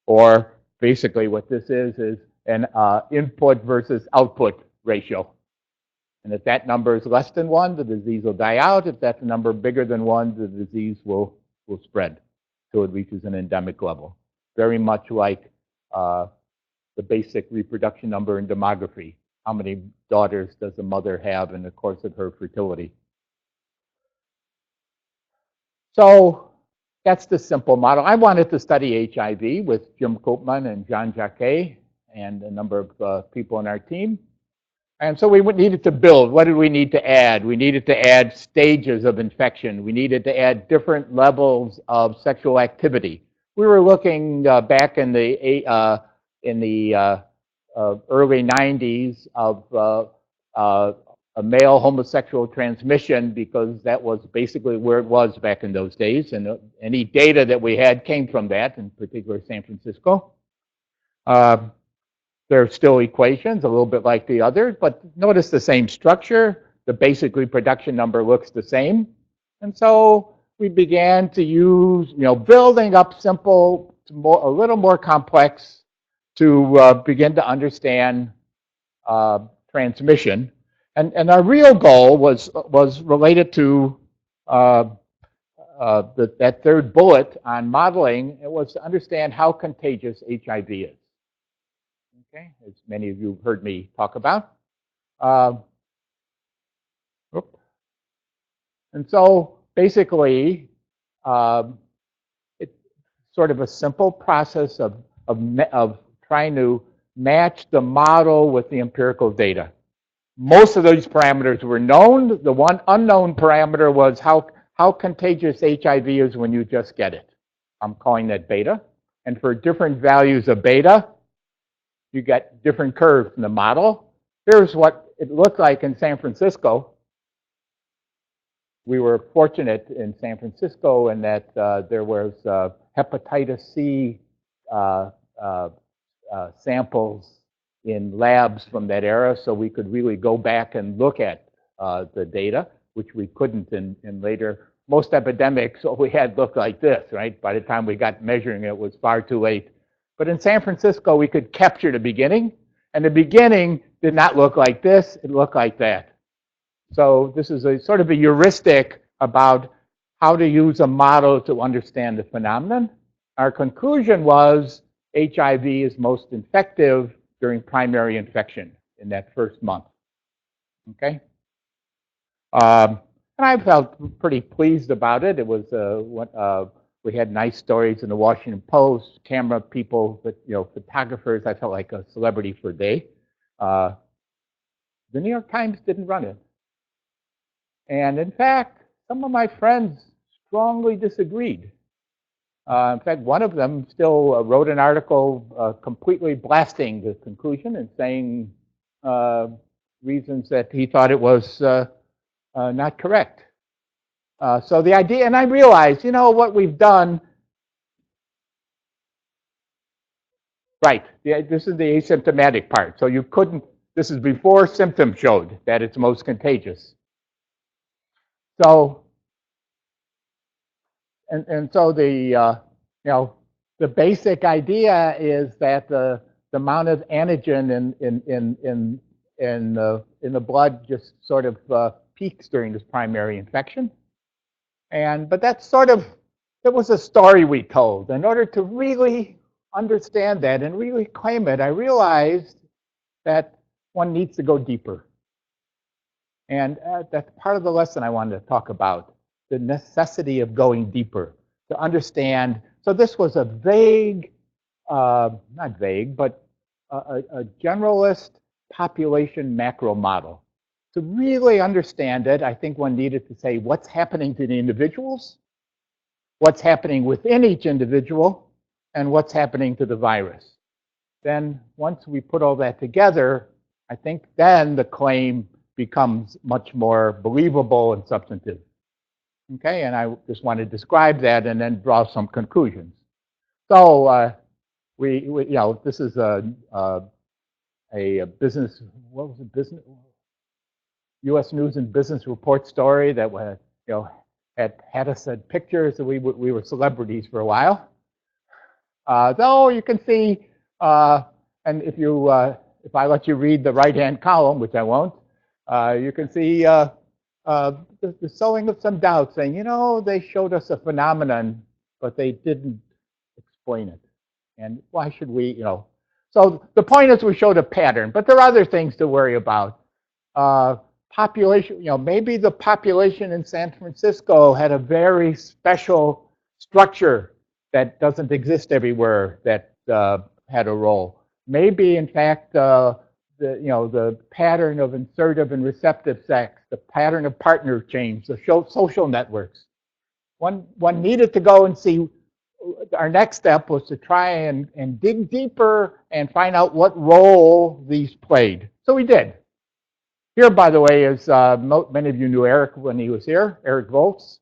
Or basically what this is an input versus output ratio. And if that number is less than 1, the disease will die out. If that's a number bigger than 1, the disease will spread till it reaches an endemic level. Very much like the basic reproduction number in demography. How many daughters does a mother have in the course of her fertility? So that's the simple model. I wanted to study HIV with Jim Koopman and John Jacquet and a number of people on our team. And so we needed to build. What did we need to add? We needed to add stages of infection. We needed to add different levels of sexual activity. We were looking back in the early 90s of a male homosexual transmission, because that was basically where it was back in those days. And any data that we had came from that, in particular San Francisco. There are still equations, a little bit like the others, but notice the same structure. The basic reproduction number looks the same. And so we began to use, building up simple to a little more complex to begin to understand transmission. And our real goal was related to that third bullet on modeling. It was to understand how contagious HIV is. Okay, as many of you have heard me talk about. And so basically, it's sort of a simple process of trying to match the model with the empirical data. Most of those parameters were known. The one unknown parameter was how contagious HIV is when you just get it. I'm calling that beta. And for different values of beta, you get different curves in the model. Here's what it looked like in San Francisco. We were fortunate in San Francisco in that there was hepatitis C samples in labs from that era, so we could really go back and look at the data, which we couldn't in later. Most epidemics, what we had looked like this, right? By the time we got measuring it was far too late. But in San Francisco, we could capture the beginning, and the beginning did not look like this, it looked like that. So this is a sort of a heuristic about how to use a model to understand the phenomenon. Our conclusion was HIV is most infective during primary infection in that first month. Okay? And I felt pretty pleased about it. It was we had nice stories in the Washington Post, camera people, photographers. I felt like a celebrity for a day. The New York Times didn't run it. And in fact, some of my friends strongly disagreed. In fact, one of them still wrote an article completely blasting the conclusion and saying reasons that he thought it was not correct. So the idea, and I realized, what we've done, right, this is the asymptomatic part. So you couldn't, this is before symptoms showed that it's most contagious. So, and so the, the basic idea is that the amount of antigen in the blood just sort of peaks during this primary infection. But that's sort of there was a story we told. In order to really understand that and really claim it, I realized that one needs to go deeper. And that's part of the lesson I wanted to talk about, the necessity of going deeper to understand. So this was a vague, not vague, but a generalist population macro model. To really understand it, I think one needed to say what's happening to the individuals, what's happening within each individual, and what's happening to the virus. Then once we put all that together, I think then the claim becomes much more believable and substantive. Okay, and I just want to describe that and then draw some conclusions. So we you know, this is a business, what was it, business, U.S. News and Business Report story that was, you know, had us at pictures, and we were celebrities for a while. Though you can see, and if I let you read the right-hand column, which I won't, you can see the sowing of some doubt, saying, you know, they showed us a phenomenon, but they didn't explain it. And why should we, you know? So the point is we showed a pattern, but there are other things to worry about. Population, you know, maybe the population in San Francisco had a very special structure that doesn't exist everywhere that had a role. Maybe, in fact, the pattern of insertive and receptive sex, the pattern of partner change, the social networks. One needed to go and see. Our next step was to try and dig deeper and find out what role these played. So we did. Here, by the way, is many of you knew Eric when he was here, Eric Volz,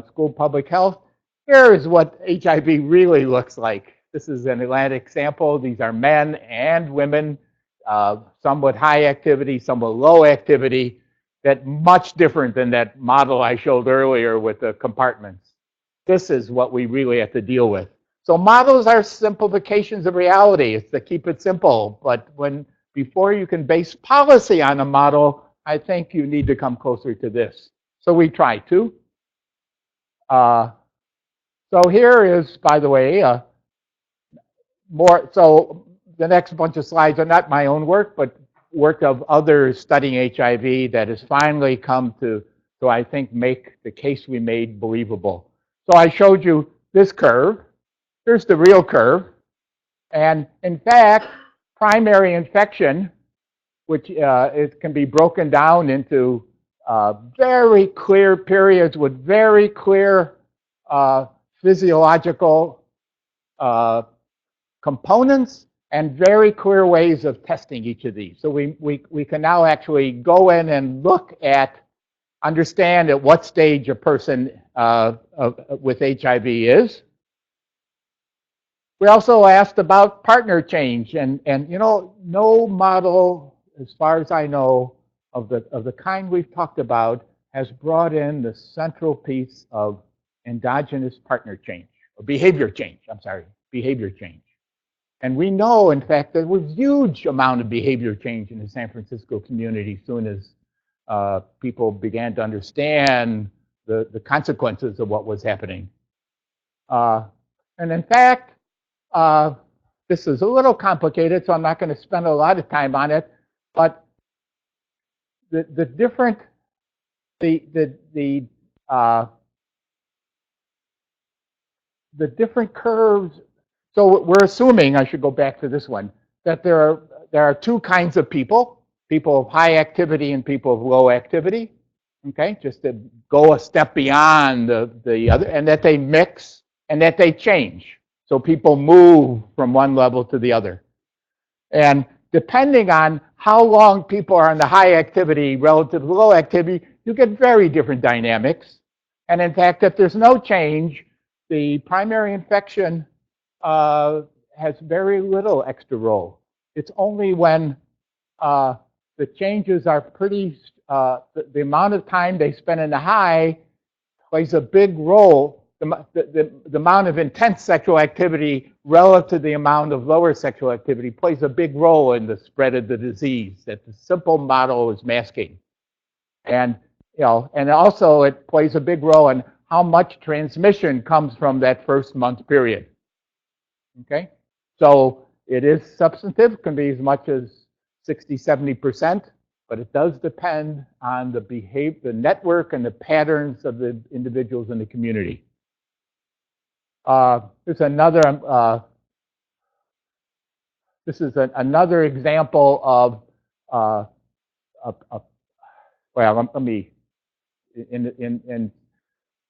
School of Public Health. Here is what HIV really looks like. This is an Atlantic sample. These are men and women, some with high activity, some with low activity. That much different than that model I showed earlier with the compartments. This is what we really have to deal with. So models are simplifications of reality. It's to keep it simple. But before you can base policy on a model, I think you need to come closer to this. So we try to. So here is, by the way, more. So the next bunch of slides are not my own work, but work of others studying HIV that has finally come to, so I think, make the case we made believable. So I showed you this curve. Here's the real curve. And in fact, primary infection, which it can be broken down into very clear periods with very clear physiological components and very clear ways of testing each of these. So we can now actually go in and look at, understand at what stage a person with HIV is. We also asked about partner change, and you know, no model, as far as I know, of the kind we've talked about has brought in the central piece of endogenous partner change, or behavior change, I'm sorry, behavior change. And we know, in fact, there was huge amount of behavior change in the San Francisco community as soon as people began to understand the consequences of what was happening. And in fact, this is a little complicated, so I'm not going to spend a lot of time on it. But the different curves. So we're assuming, I should go back to this one, that there are two kinds of people of high activity and people of low activity. Okay, just to go a step beyond the other, and that they mix and that they change. So people move from one level to the other. And depending on how long people are in the high activity relative to low activity, you get very different dynamics. And in fact, if there's no change, the primary infection has very little extra role. It's only when the changes are pretty, the amount of time they spend in the high plays a big role. The amount of intense sexual activity relative to the amount of lower sexual activity plays a big role in the spread of the disease that the simple model is masking. And you know, and also it plays a big role in how much transmission comes from that first month period. Okay? So it is substantive, can be as much as 60, 70%, but it does depend on the behavior, the network and the patterns of the individuals in the community. There's another, this is another example of, well, let me,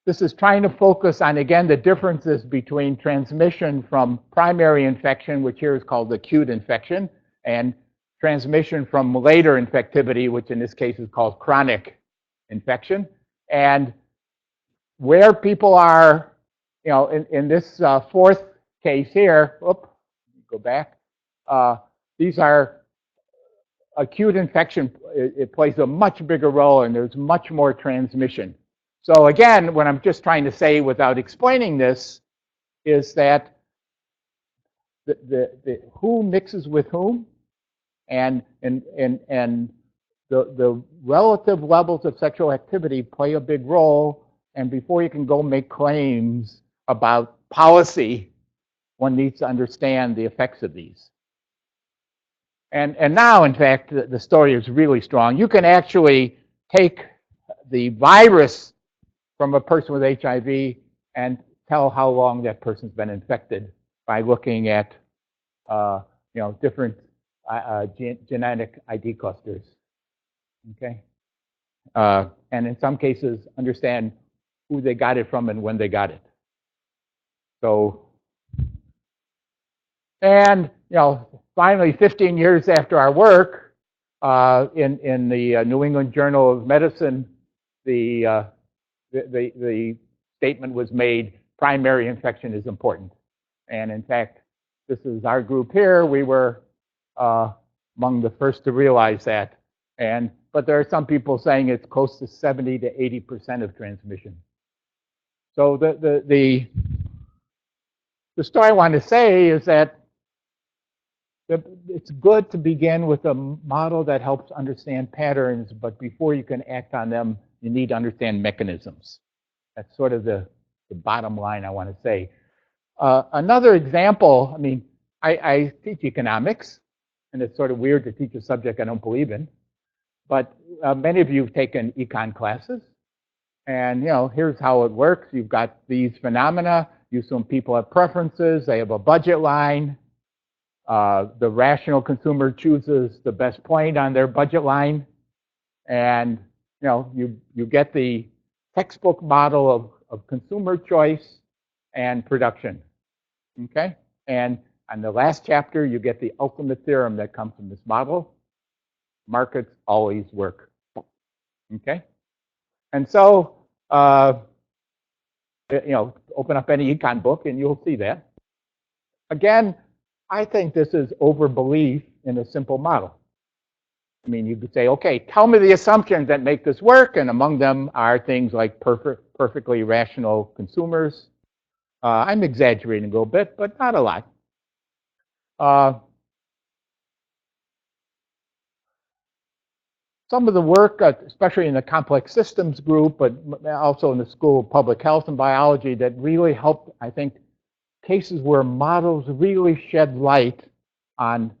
this is trying to focus on, again, the differences between transmission from primary infection, which here is called acute infection, and transmission from later infectivity, which in this case is called chronic infection. And where people are, you know, in this fourth case here, go back, these are acute infection. It plays a much bigger role, and there's much more transmission. So again, what I'm just trying to say without explaining this is that the who mixes with whom, and the relative levels of sexual activity play a big role. And before you can go make claims about policy, one needs to understand the effects of these. And now, in fact, the story is really strong. You can actually take the virus from a person with HIV and tell how long that person's been infected by looking at you know, different genetic ID clusters. Okay, and in some cases, understand who they got it from and when they got it. So, and you know, finally, 15 years after our work, in the New England Journal of Medicine, the statement was made: primary infection is important. And in fact, this is our group here. We were among the first to realize that. But there are some people saying it's close to 70 to 80% of transmission. So the story I want to say is that it's good to begin with a model that helps understand patterns, but before you can act on them, you need to understand mechanisms. That's sort of the bottom line I want to say. Another example, I mean, I teach economics, and it's sort of weird to teach a subject I don't believe in, but many of you have taken econ classes, and you know, here's how it works. You've got these phenomena. You assume people have preferences. They have a budget line. The rational consumer chooses the best point on their budget line, and you know, you get the textbook model of consumer choice and production. Okay, and on the last chapter, you get the ultimate theorem that comes from this model: markets always work. Okay, and so you know, open up any econ book and you'll see that. Again, I think this is overbelief in a simple model. I mean, you could say, okay, tell me the assumptions that make this work, and among them are things like perfectly rational consumers. I'm exaggerating a little bit, but not a lot. Some of the work, especially in the complex systems group, but also in the School of Public Health and Biology, that really helped, I think, cases where models really shed light on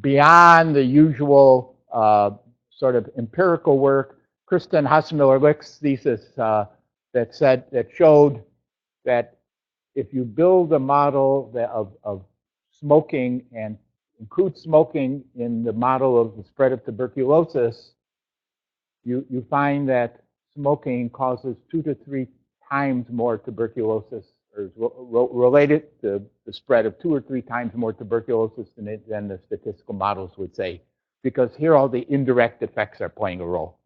beyond the usual sort of empirical work. Kristen Hassmiller-Lick's thesis that showed that if you build a model of smoking and include smoking in the model of the spread of tuberculosis, you find that smoking causes 2 to 3 times more tuberculosis, or is related to the spread of 2 or 3 times more tuberculosis than the statistical models would say, because here all the indirect effects are playing a role.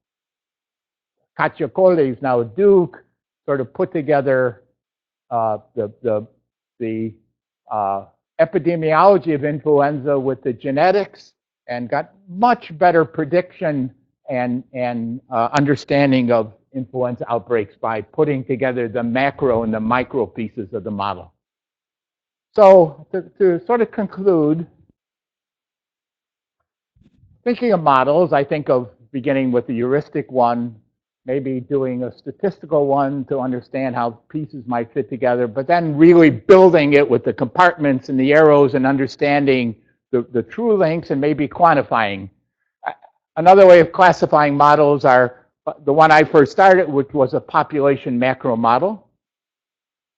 Katja Kolle, now at Duke, sort of put together the epidemiology of influenza with the genetics, and got much better prediction and understanding of influenza outbreaks by putting together the macro and the micro pieces of the model. So to sort of conclude, thinking of models, I think of beginning with the heuristic one, maybe doing a statistical one to understand how pieces might fit together, but then really building it with the compartments and the arrows and understanding the true links and maybe quantifying. Another way of classifying models are the one I first started, which was a population macro model.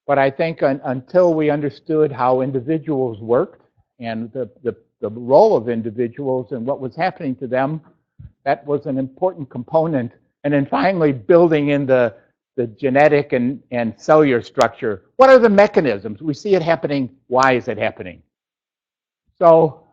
But I think until we understood how individuals worked and the role of individuals and what was happening to them, that was an important component. And then finally, building in the genetic and cellular structure. What are the mechanisms? We see it happening. Why is it happening? So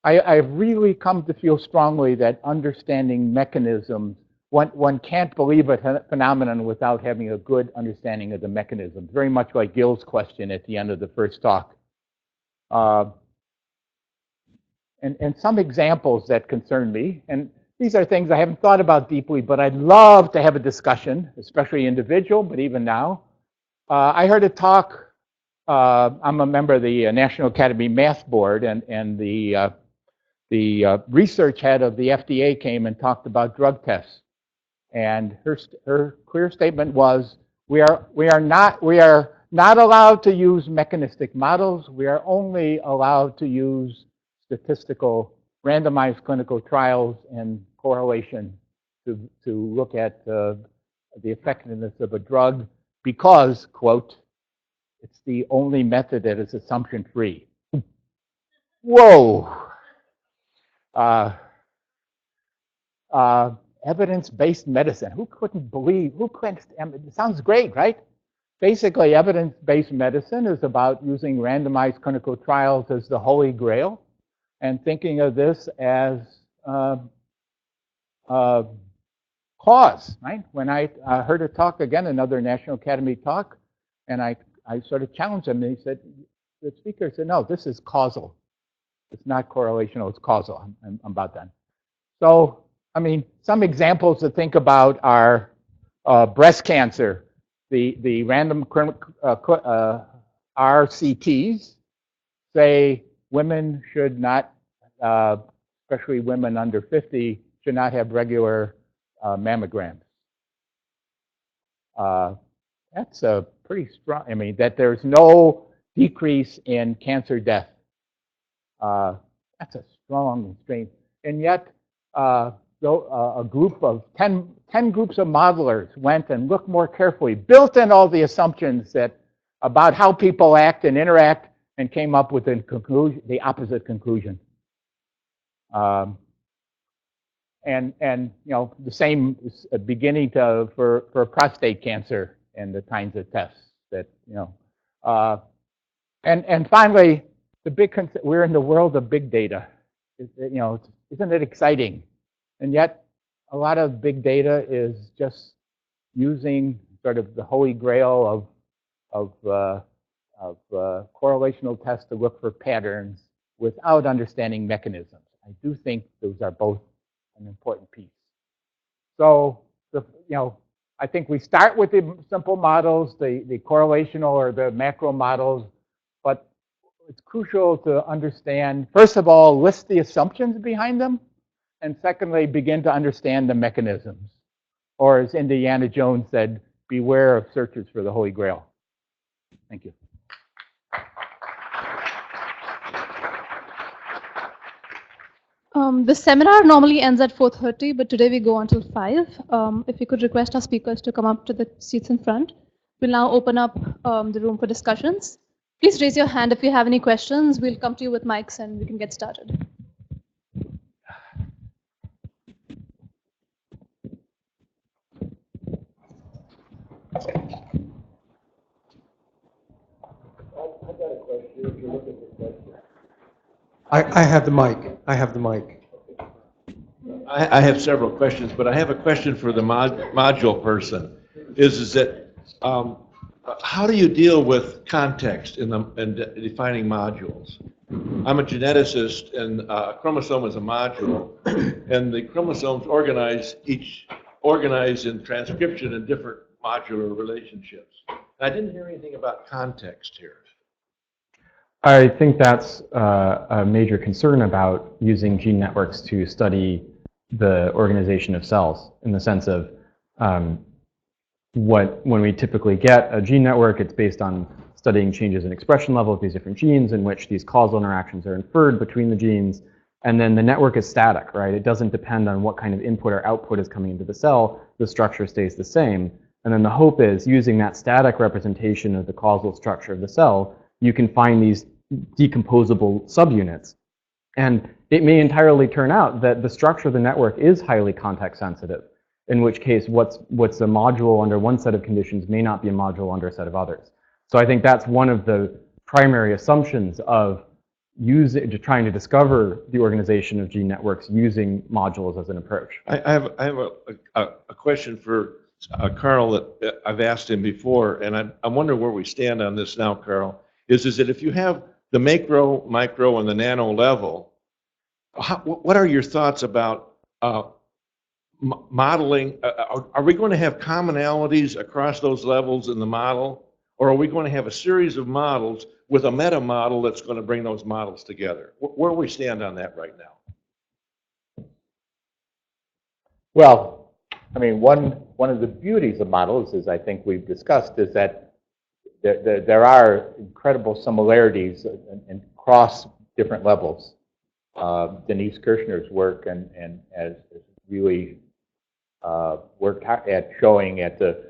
I've really come to feel strongly that understanding mechanisms, one can't believe a phenomenon without having a good understanding of the mechanism. Very much like Gil's question at the end of the first talk. And some examples that concern me, and these are things I haven't thought about deeply, but I'd love to have a discussion, especially individual, but even now. I heard a talk, I'm a member of the National Academy Math Board, and the research head of the FDA came and talked about drug tests. And her clear statement was, we are not allowed to use mechanistic models. We are only allowed to use statistical randomized clinical trials and correlation to look at the effectiveness of a drug because, quote, it's the only method that is assumption-free. Whoa. Evidence-based medicine. Who couldn't believe, it sounds great, right? Basically, evidence-based medicine is about using randomized clinical trials as the holy grail and thinking of this as cause, right? When I heard a talk, again, another National Academy talk, and I sort of challenged him, and he said, the speaker said, no, this is causal. It's not correlational, it's causal. I'm about done. So, I mean, some examples to think about are breast cancer. The random RCTs say women should not, especially women under 50, should not have regular mammograms. That's a pretty strong, I mean, that there's no decrease in cancer death. That's a strong strength. And yet, a group of 10 groups of modelers went and looked more carefully, built in all the assumptions about how people act and interact, and came up with the opposite conclusion. And you know, the same is beginning for prostate cancer and the kinds of tests that, you know. And finally, we're in the world of big data. You know, isn't it exciting? And yet, a lot of big data is just using sort of the holy grail of correlational tests to look for patterns without understanding mechanisms. I do think those are both an important piece. So, you know, I think we start with the simple models, the correlational or the macro models, but it's crucial to understand, first of all, list the assumptions behind them, and secondly, begin to understand the mechanisms. Or as Indiana Jones said, beware of searchers for the Holy Grail. Thank you. The seminar normally ends at 4:30, but today we go until 5. If you could request our speakers to come up to the seats in front. We'll now open up the room for discussions. Please raise your hand if you have any questions. We'll come to you with mics and we can get started. I have the mic. I have the mic. I have several questions, but I have a question for the module person. Is that how do you deal with context in defining modules? I'm a geneticist, and a chromosome is a module, and the chromosomes organize in transcription in different modular relationships. And I didn't hear anything about context here. I think that's a major concern about using gene networks to study the organization of cells, in the sense of when we typically get a gene network, it's based on studying changes in expression level of these different genes, in which these causal interactions are inferred between the genes. And then the network is static, right? It doesn't depend on what kind of input or output is coming into the cell. The structure stays the same. And then the hope is, using that static representation of the causal structure of the cell, you can find these decomposable subunits. And it may entirely turn out that the structure of the network is highly context sensitive, in which case what's a module under one set of conditions may not be a module under a set of others. So I think that's one of the primary assumptions of trying to discover the organization of gene networks using modules as an approach. I have a question for Carl that I've asked him before, and I wonder where we stand on this now, Carl, is that if you have the macro, micro, and the nano level, what are your thoughts about modeling? Are we going to have commonalities across those levels in the model, or are we going to have a series of models with a meta model that's going to bring those models together? Where do we stand on that right now? Well, I mean, one of the beauties of models, as I think we've discussed, is that there are incredible similarities across different levels. Denise Kirshner's work and has really worked at showing at the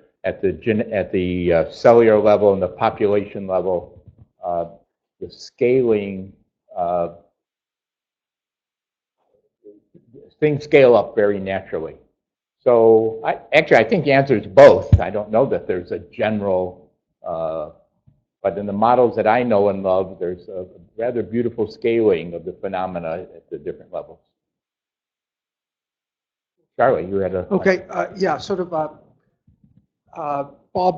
cellular level and the population level, the scaling, things scale up very naturally. So I think the answer is both. I don't know that there's a general, but in the models that I know and love, there's a rather beautiful scaling of the phenomena at the different levels. Charlie, you had a... Okay, yeah, sort of Bob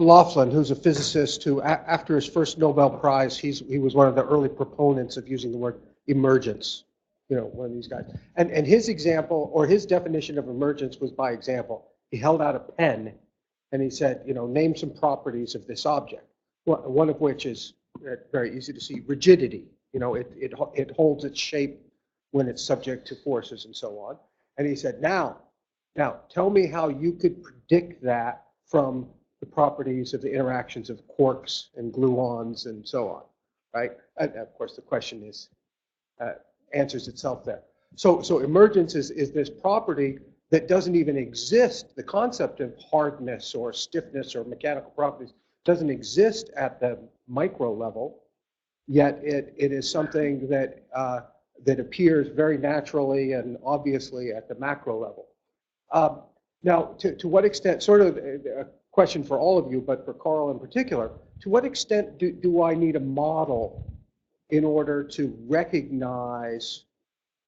Laughlin, who's a physicist who, after his first Nobel Prize, he was one of the early proponents of using the word emergence, you know, one of these guys. And his example, or his definition of emergence was by example. He held out a pen and he said, you know, name some properties of this object. One of which is very easy to see, rigidity. You know, it holds its shape when it's subject to forces and so on. And he said, now tell me how you could predict that from the properties of the interactions of quarks and gluons and so on, right? And of course, the question is, answers itself there. So emergence is this property that doesn't even exist. The concept of hardness or stiffness or mechanical properties doesn't exist at the micro level, yet it is something that that appears very naturally and obviously at the macro level. Now, to what extent, sort of a question for all of you, but for Carl in particular, to what extent do I need a model in order to recognize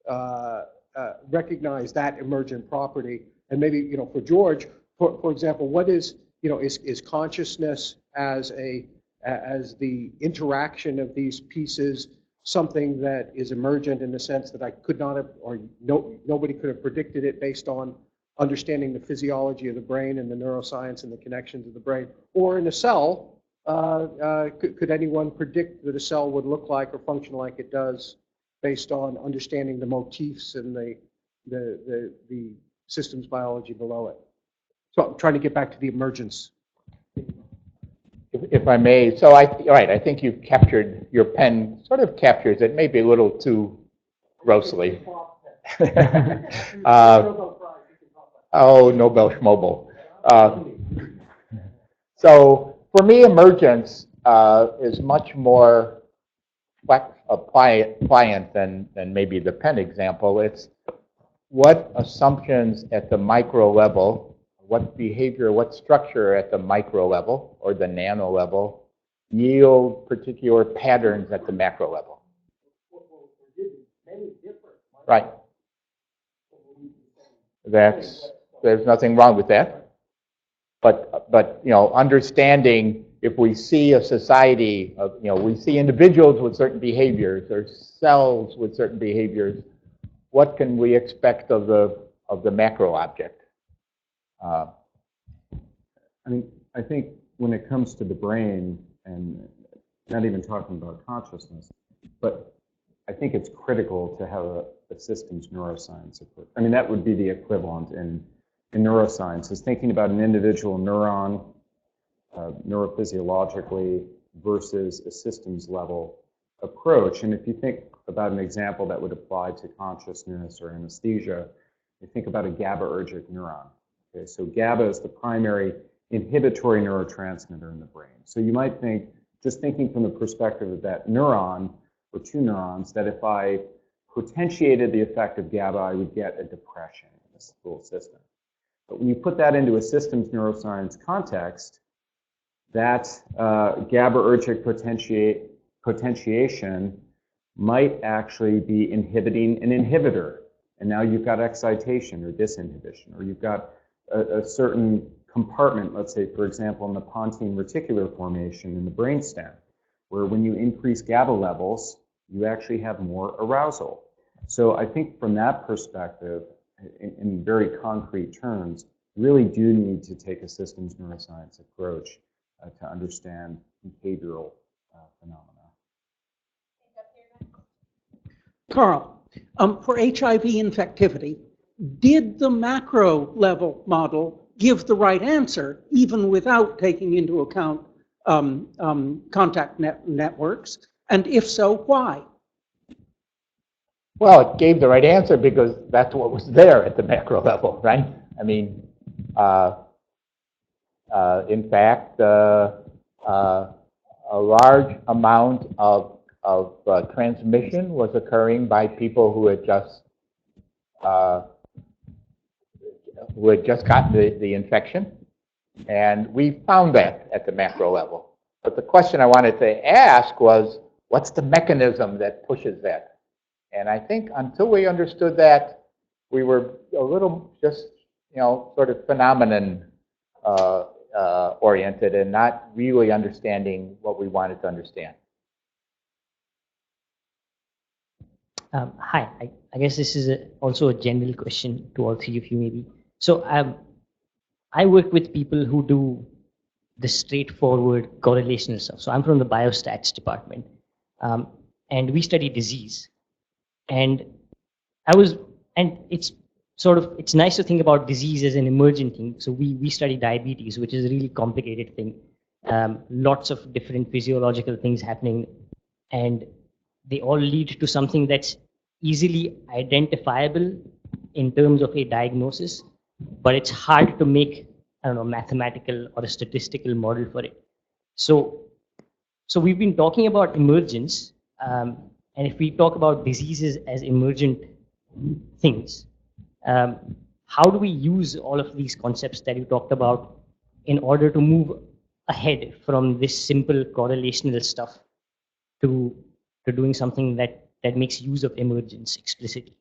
that emergent property? And maybe, you know, for George, for example, what is, you know, is consciousness as the interaction of these pieces something that is emergent in the sense that I could not have, or nobody could have predicted it based on understanding the physiology of the brain and the neuroscience and the connections of the brain? Or in a cell, could anyone predict that a cell would look like or function like it does based on understanding the motifs and the systems biology below it? So I'm trying to get back to the emergence. If I may, so I think you've captured, your pen sort of captures it, maybe a little too grossly. Oh, Nobel Schmobel. So for me, emergence is much more pliant than maybe the pen example. It's what assumptions at the micro level, what behavior, what structure at the micro level or the nano level yield particular patterns at the macro level. Right. There's nothing wrong with that. But you know, understanding if we see a society of, you know, we see individuals with certain behaviors or cells with certain behaviors, what can we expect of the macro object? I think when it comes to the brain, and not even talking about consciousness, but I think it's critical to have a systems neuroscience approach. I mean, that would be the equivalent in neuroscience, is thinking about an individual neuron neurophysiologically versus a systems level approach. And if you think about an example that would apply to consciousness or anesthesia, you think about a GABAergic neuron. Okay, so GABA is the primary inhibitory neurotransmitter in the brain. So you might think, just thinking from the perspective of that neuron or two neurons, that if I potentiated the effect of GABA, I would get a depression in this whole system. But when you put that into a systems neuroscience context, that GABAergic potentiation might actually be inhibiting an inhibitor. And now you've got excitation or disinhibition, or you've got a certain compartment, let's say, for example, in the pontine reticular formation in the brainstem, where when you increase GABA levels, you actually have more arousal. So I think from that perspective, in very concrete terms, really do need to take a systems neuroscience approach to understand behavioral phenomena. Carl, for HIV infectivity, did the macro level model give the right answer, even without taking into account contact networks? And if so, why? Well, it gave the right answer because that's what was there at the macro level, right? I mean, in fact, a large amount of transmission was occurring by people who had just gotten the infection, and we found that at the macro level. But the question I wanted to ask was, what's the mechanism that pushes that? And I think until we understood that, we were a little just, sort of phenomenon oriented and not really understanding what we wanted to understand. Hi, I guess this is also a general question to all three of you maybe. So I work with people who do the straightforward correlational stuff. So I'm from the biostats department, and we study disease. And it's nice to think about disease as an emergent thing. So we study diabetes, which is a really complicated thing. Lots of different physiological things happening, and they all lead to something that's easily identifiable in terms of a diagnosis, but it's hard to make, I don't know, mathematical or a statistical model for it. So we've been talking about emergence, and if we talk about diseases as emergent things, how do we use all of these concepts that you talked about in order to move ahead from this simple correlational stuff to doing something that makes use of emergence explicitly?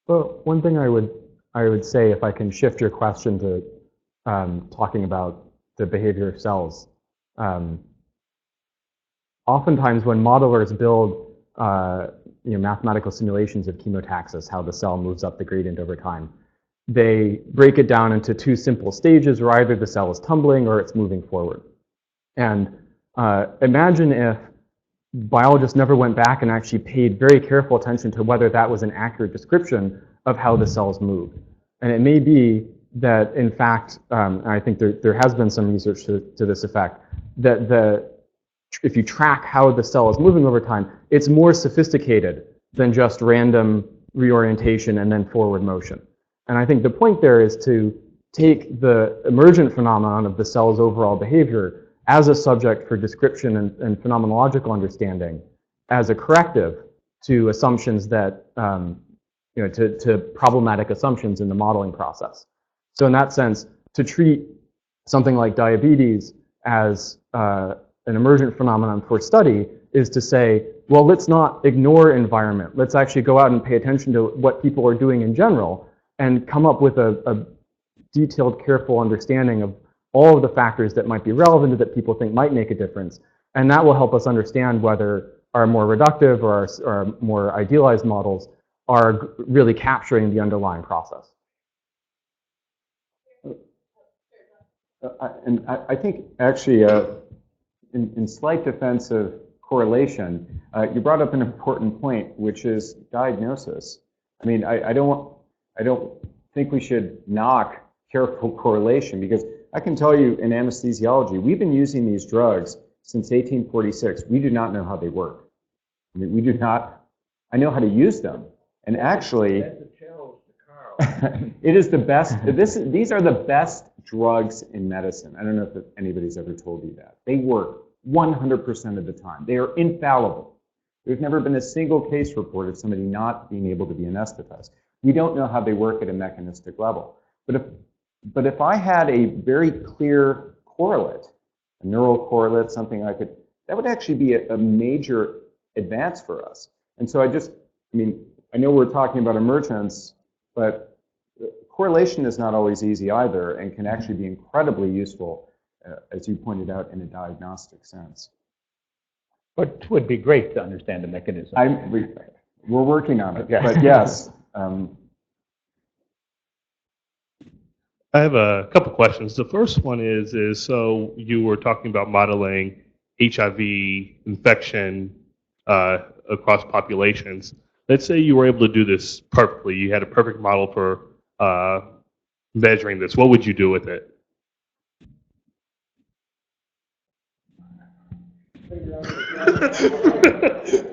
Well, one thing I would say, if I can shift your question to talking about the behavior of cells. Oftentimes when modelers build mathematical simulations of chemotaxis, how the cell moves up the gradient over time, they break it down into two simple stages where either the cell is tumbling or it's moving forward. And imagine if biologists never went back and actually paid very careful attention to whether that was an accurate description of how the cells move. And it may be that, in fact, I think there has been some research to this effect, that if you track how the cell is moving over time, it's more sophisticated than just random reorientation and then forward motion. And I think the point there is to take the emergent phenomenon of the cell's overall behavior as a subject for description and phenomenological understanding as a corrective to assumptions that, to problematic assumptions in the modeling process. So in that sense, to treat something like diabetes as an emergent phenomenon for study is to say, well, let's not ignore environment. Let's actually go out and pay attention to what people are doing in general and come up with a detailed, careful understanding of all of the factors that might be relevant that people think might make a difference. And that will help us understand whether our more reductive or our more idealized models are really capturing the underlying process. I think actually, in slight defense of correlation, you brought up an important point, which is diagnosis. I mean, I don't think we should knock careful correlation, because I can tell you in anesthesiology, we've been using these drugs since 1846. We do not know how they work. I mean, we do not. I know how to use them, and actually, it is the best. These are the best drugs in medicine. I don't know if anybody's ever told you that. They work 100% of the time. They are infallible. There's never been a single case report of somebody not being able to be anesthetized. We don't know how they work at a mechanistic level. But if I had a very clear correlate, a neural correlate, something that would actually be a major advance for us. And so I know we're talking about emergence, but correlation is not always easy either, and can actually be incredibly useful, as you pointed out, in a diagnostic sense. But it would be great to understand the mechanism. We're working on it, Okay. but yes. I have a couple questions. The first one is so you were talking about modeling HIV infection across populations. Let's say you were able to do this perfectly. You had a perfect model for measuring this. What would you do with it?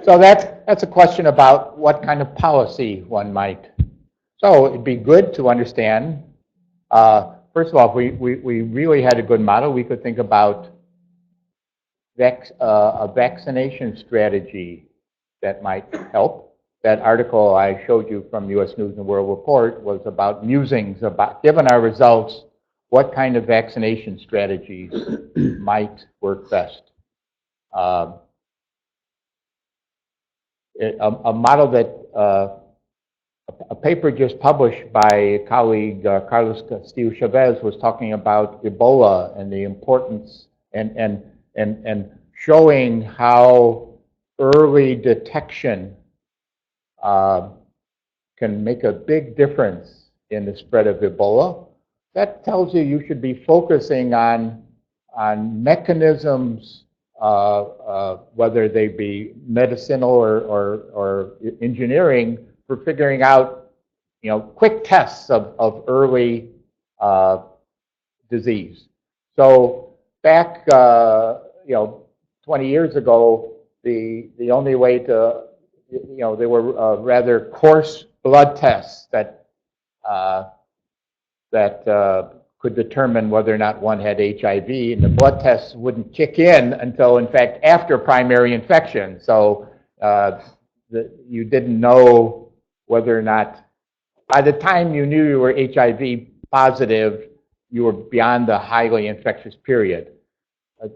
So that's a question about what kind of policy one might. So it'd be good to understand. First of all, if we really had a good model, we could think about a vaccination strategy that might help. That article I showed you from U.S. News and World Report was about musings about, given our results, what kind of vaccination strategies might work best. A model that a paper just published by a colleague, Carlos Castillo Chavez, was talking about Ebola and the importance and showing how early detection can make a big difference in the spread of Ebola. That tells you should be focusing on mechanisms, whether they be medicinal or engineering, for figuring out, quick tests of early disease. So back, 20 years ago, the only way to, they were rather coarse blood tests that could determine whether or not one had HIV, and the blood tests wouldn't kick in until, in fact, after primary infection. So you didn't know whether or not, by the time you knew you were HIV positive, you were beyond the highly infectious period.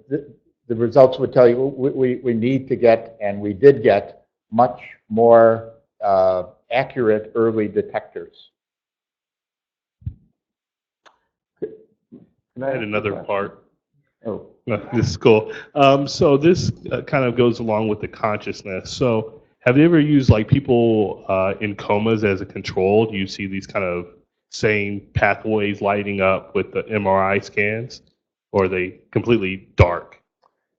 The results would tell you we need to get, and we did get, much more accurate early detectors. I had another part. Oh. No, this is cool. So this kind of goes along with the consciousness. So have you ever used people in comas as a control? Do you see these kind of same pathways lighting up with the MRI scans, or are they completely dark?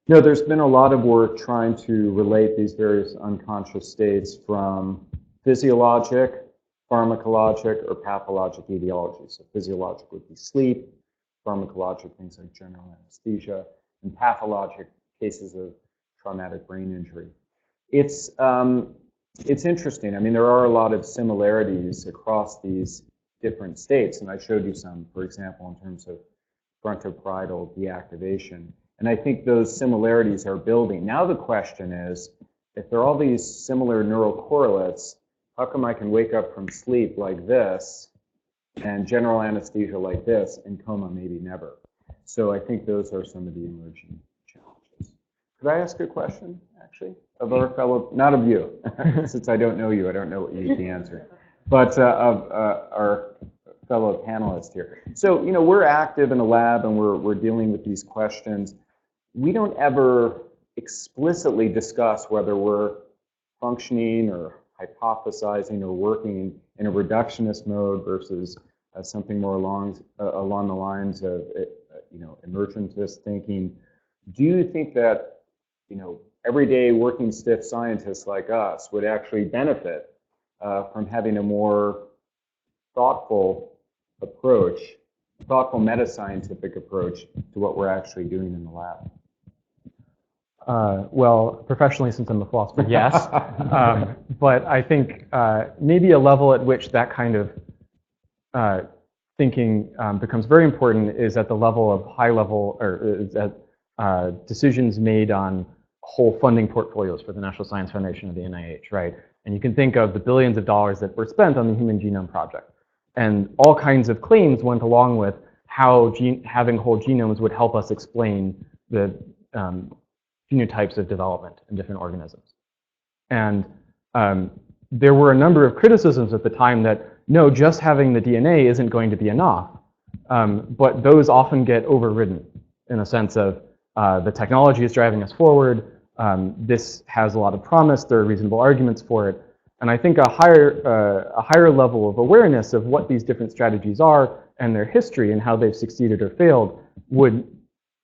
No, there's been a lot of work trying to relate these various unconscious states from physiologic, pharmacologic, or pathologic etiology. So physiologic would be sleep, pharmacologic things like general anesthesia, and pathologic cases of traumatic brain injury. It's interesting. I mean, there are a lot of similarities across these different states, and I showed you some, for example, in terms of frontoparietal deactivation. And I think those similarities are building. Now the question is, if there are all these similar neural correlates, how come I can wake up from sleep like this and general anesthesia like this and coma maybe never? So I think those are some of the emerging challenges. Could I ask a question, actually, of our fellow, not of you, since I don't know you, I don't know what you'd be answering, but of our fellow panelists here. So, we're active in the lab and we're dealing with these questions. We don't ever explicitly discuss whether we're functioning or hypothesizing or working in a reductionist mode versus something more along the lines of emergentist thinking. Do you think that everyday working stiff scientists like us would actually benefit from having a more thoughtful approach, thoughtful meta-scientific approach to what we're actually doing in the lab? Well, professionally, since I'm a philosopher, yes. But I think maybe a level at which that kind of thinking becomes very important is at the level of high level, or is at decisions made on whole funding portfolios for the National Science Foundation of the NIH, right? And you can think of the billions of dollars that were spent on the Human Genome Project. And all kinds of claims went along with how having whole genomes would help us explain the phenotypes of development in different organisms. And there were a number of criticisms at the time that, no, just having the DNA isn't going to be enough. But those often get overridden in a sense of the technology is driving us forward. This has a lot of promise. There are reasonable arguments for it. And I think a higher level of awareness of what these different strategies are and their history and how they've succeeded or failed would,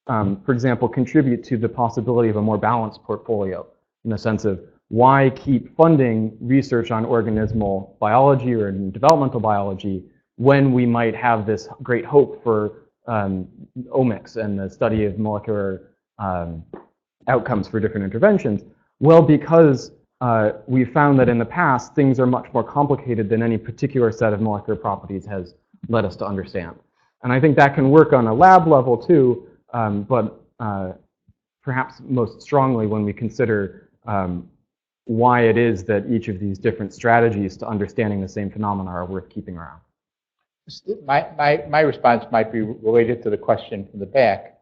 for example, contribute to the possibility of a more balanced portfolio in the sense of why keep funding research on organismal biology or in developmental biology when we might have this great hope for omics and the study of molecular outcomes for different interventions? Well, because we found that in the past, things are much more complicated than any particular set of molecular properties has led us to understand. And I think that can work on a lab level too, but perhaps most strongly when we consider why it is that each of these different strategies to understanding the same phenomena are worth keeping around. My response might be related to the question from the back.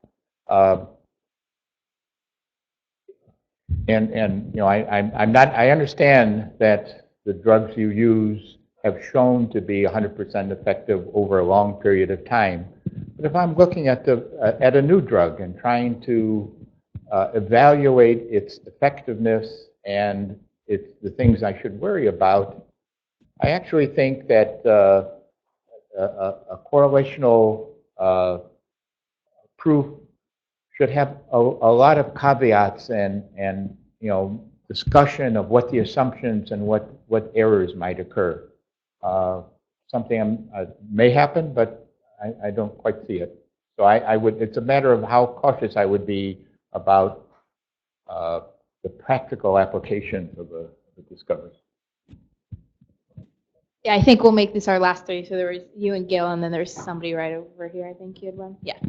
And you know, I understand that the drugs you use have shown to be 100% effective over a long period of time. But if I'm looking at a new drug and trying to evaluate its effectiveness and the things I should worry about, I actually think that a correlational proof should have a lot of caveats and you know, discussion of what the assumptions and what errors might occur. Something may happen, but I don't quite see it. So I would. It's a matter of how cautious I would be about the practical applications of the discovery. Yeah, I think we'll make this our last three. So there was you and Gil, and then there's somebody right over here. I think you had one. Yeah.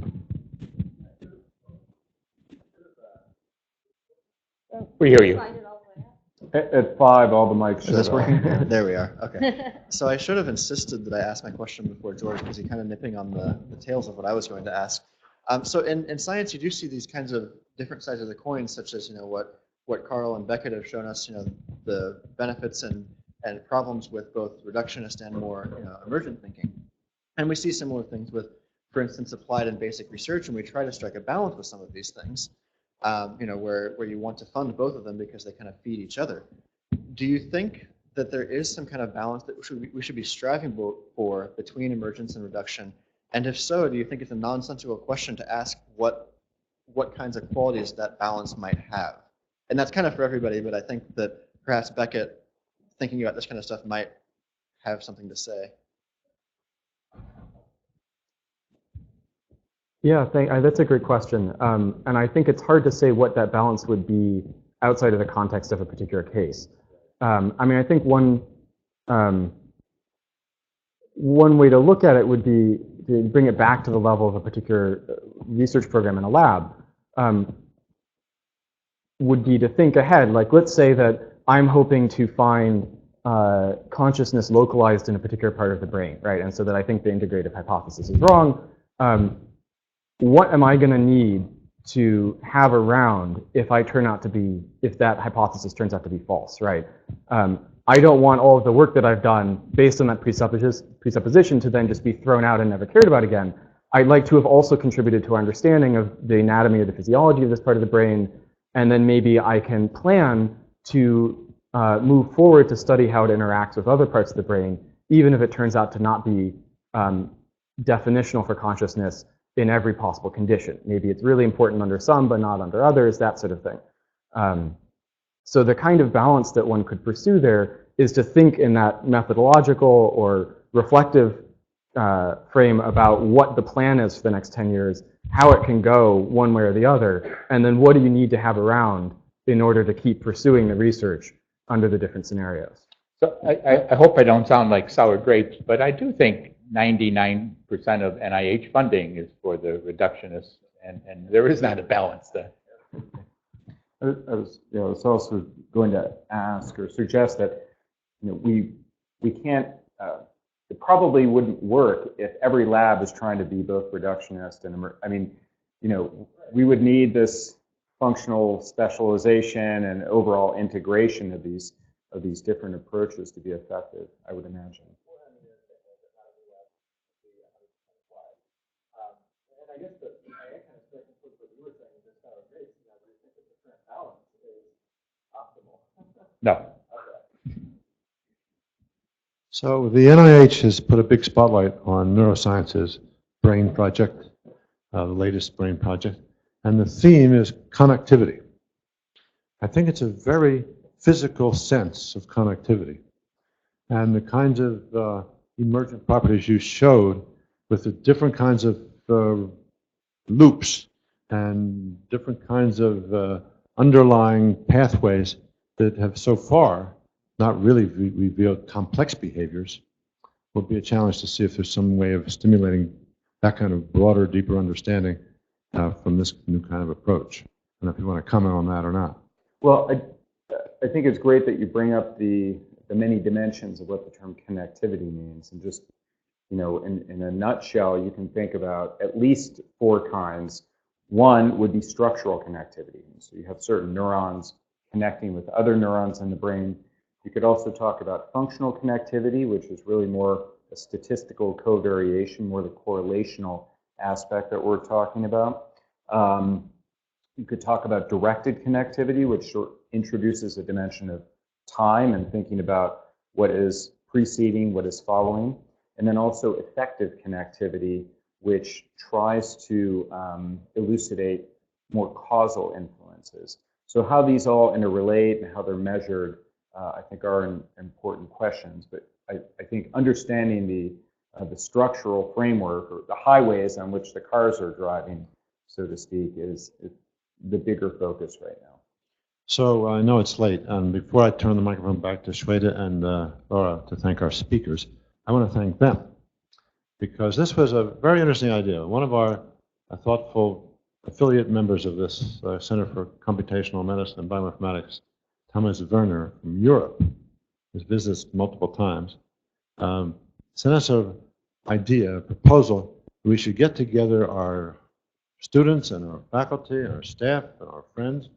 We hear you. At 5, all the mics should. Is this working? There we are. Okay. So I should have insisted that I ask my question before George, because he kind of nipping on the tails of what I was going to ask. So in science, you do see these kinds of different sides of the coin, such as, you know, what Carl and Beckett have shown us, you know, the benefits and problems with both reductionist and more, you know, emergent thinking. And we see similar things with, for instance, applied and basic research, and we try to strike a balance with some of these things. You know, where you want to fund both of them because they kind of feed each other. Do you think that there is some kind of balance that we should be striving for between emergence and reduction? And if so, do you think it's a nonsensical question to ask what kinds of qualities that balance might have? And that's kind of for everybody, but I think that perhaps Beckett, thinking about this kind of stuff, might have something to say. Yeah, that's a great question. And I think it's hard to say what that balance would be outside of the context of a particular case. I mean, I think one way to look at it would be to bring it back to the level of a particular research program in a lab, would be to think ahead. Like, let's say that I'm hoping to find consciousness localized in a particular part of the brain, right? And so that I think the integrative hypothesis is wrong. What am I going to need to have around if that hypothesis turns out to be false, right? I don't want all of the work that I've done based on that presupposition to then just be thrown out and never cared about again. I'd like to have also contributed to our understanding of the anatomy or the physiology of this part of the brain, and then maybe I can plan to move forward to study how it interacts with other parts of the brain, even if it turns out to not be definitional for consciousness in every possible condition. Maybe it's really important under some, but not under others, that sort of thing. So the kind of balance that one could pursue there is to think in that methodological or reflective frame about what the plan is for the next 10 years, how it can go one way or the other, and then what do you need to have around in order to keep pursuing the research under the different scenarios. So I hope I don't sound like sour grapes, but I do think 99% of NIH funding is for the reductionists, and there is not a balance there. I was also going to ask or suggest that we can't. It probably wouldn't work if every lab is trying to be both reductionist and we would need this functional specialization and overall integration of these different approaches to be effective, I would imagine. And I guess I kind of start with what you were saying, just how great, we think that the current balance is optimal. No. So the NIH has put a big spotlight on neuroscience's BRAIN project, the latest BRAIN project, and the theme is connectivity. I think it's a very physical sense of connectivity, and the kinds of emergent properties you showed with the different kinds of loops and different kinds of underlying pathways that have so far not really revealed complex behaviors will be a challenge to see if there's some way of stimulating that kind of broader, deeper understanding from this new kind of approach. I don't know if you want to comment on that or not. Well, I think it's great that you bring up the many dimensions of what the term connectivity means, and just in a nutshell, you can think about at least 4 kinds. One would be structural connectivity. So you have certain neurons connecting with other neurons in the brain. You could also talk about functional connectivity, which is really more a statistical covariation, more the correlational aspect that we're talking about. You could talk about directed connectivity, which introduces a dimension of time and thinking about what is preceding, what is following. And then also effective connectivity, which tries to elucidate more causal influences. So how these all interrelate and how they're measured, I think are important questions. But I think understanding the structural framework, or the highways on which the cars are driving, so to speak, is the bigger focus right now. So I know it's late, and before I turn the microphone back to Shweta and Laura to thank our speakers, I want to thank them, because this was a very interesting idea. One of our thoughtful affiliate members of this Center for Computational Medicine and Bioinformatics, Thomas Werner from Europe, who's visited multiple times, sent us an idea, a proposal, that we should get together our students and our faculty and our staff and our friends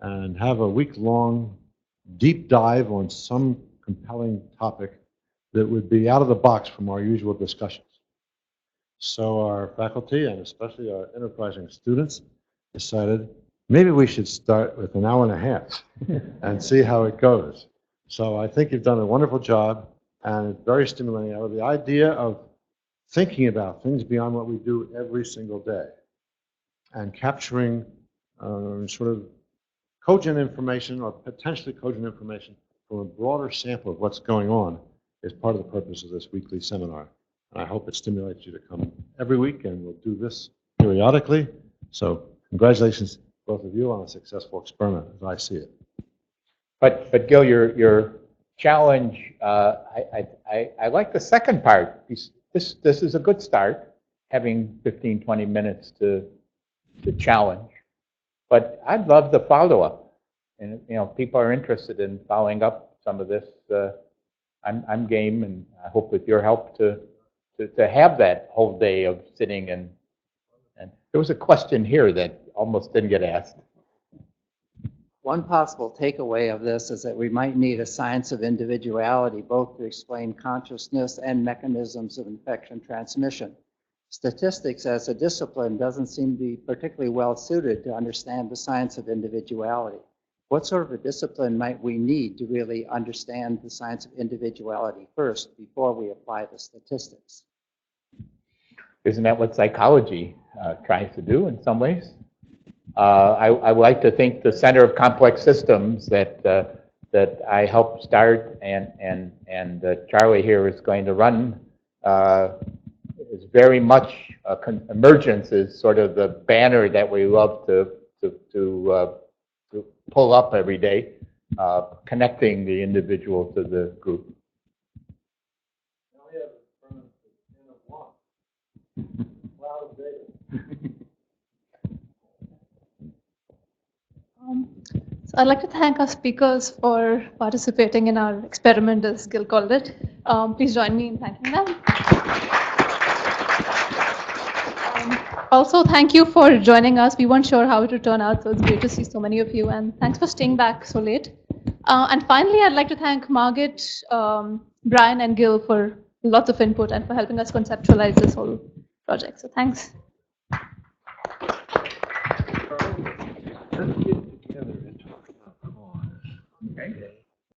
and have a week-long deep dive on some compelling topic that would be out of the box from our usual discussions. So our faculty, and especially our enterprising students, decided maybe we should start with an hour and a half and see how it goes. So I think you've done a wonderful job, and it's very stimulating. The idea of thinking about things beyond what we do every single day and capturing sort of cogent information or potentially cogent information from a broader sample of what's going on is part of the purpose of this weekly seminar. And I hope it stimulates you to come every week, and we'll do this periodically. So congratulations, both of you, on a successful experiment, as I see it. But Gil, your challenge, I like the second part. This is a good start, having 15, 20 minutes to challenge. But I'd love the follow-up. And people are interested in following up some of this. I'm game, and I hope with your help to have that whole day of sitting and there was a question here that almost didn't get asked. One possible takeaway of this is that we might need a science of individuality, both to explain consciousness and mechanisms of infection transmission. Statistics as a discipline doesn't seem to be particularly well suited to understand the science of individuality. What sort of a discipline might we need to really understand the science of individuality first before we apply the statistics? Isn't that what psychology tries to do in some ways? I would like to think the Center of Complex Systems that I helped start and Charlie here is going to run is very much Emergence is sort of the banner that we love to pull up every day, connecting the individual to the group. So I'd like to thank our speakers for participating in our experiment, as Gil called it. Please join me in thanking them. Also, thank you for joining us. We weren't sure how it would turn out, so it's great to see so many of you, and thanks for staying back so late. And finally, I'd like to thank Margaret, Brian, and Gil for lots of input and for helping us conceptualize this whole project. So thanks.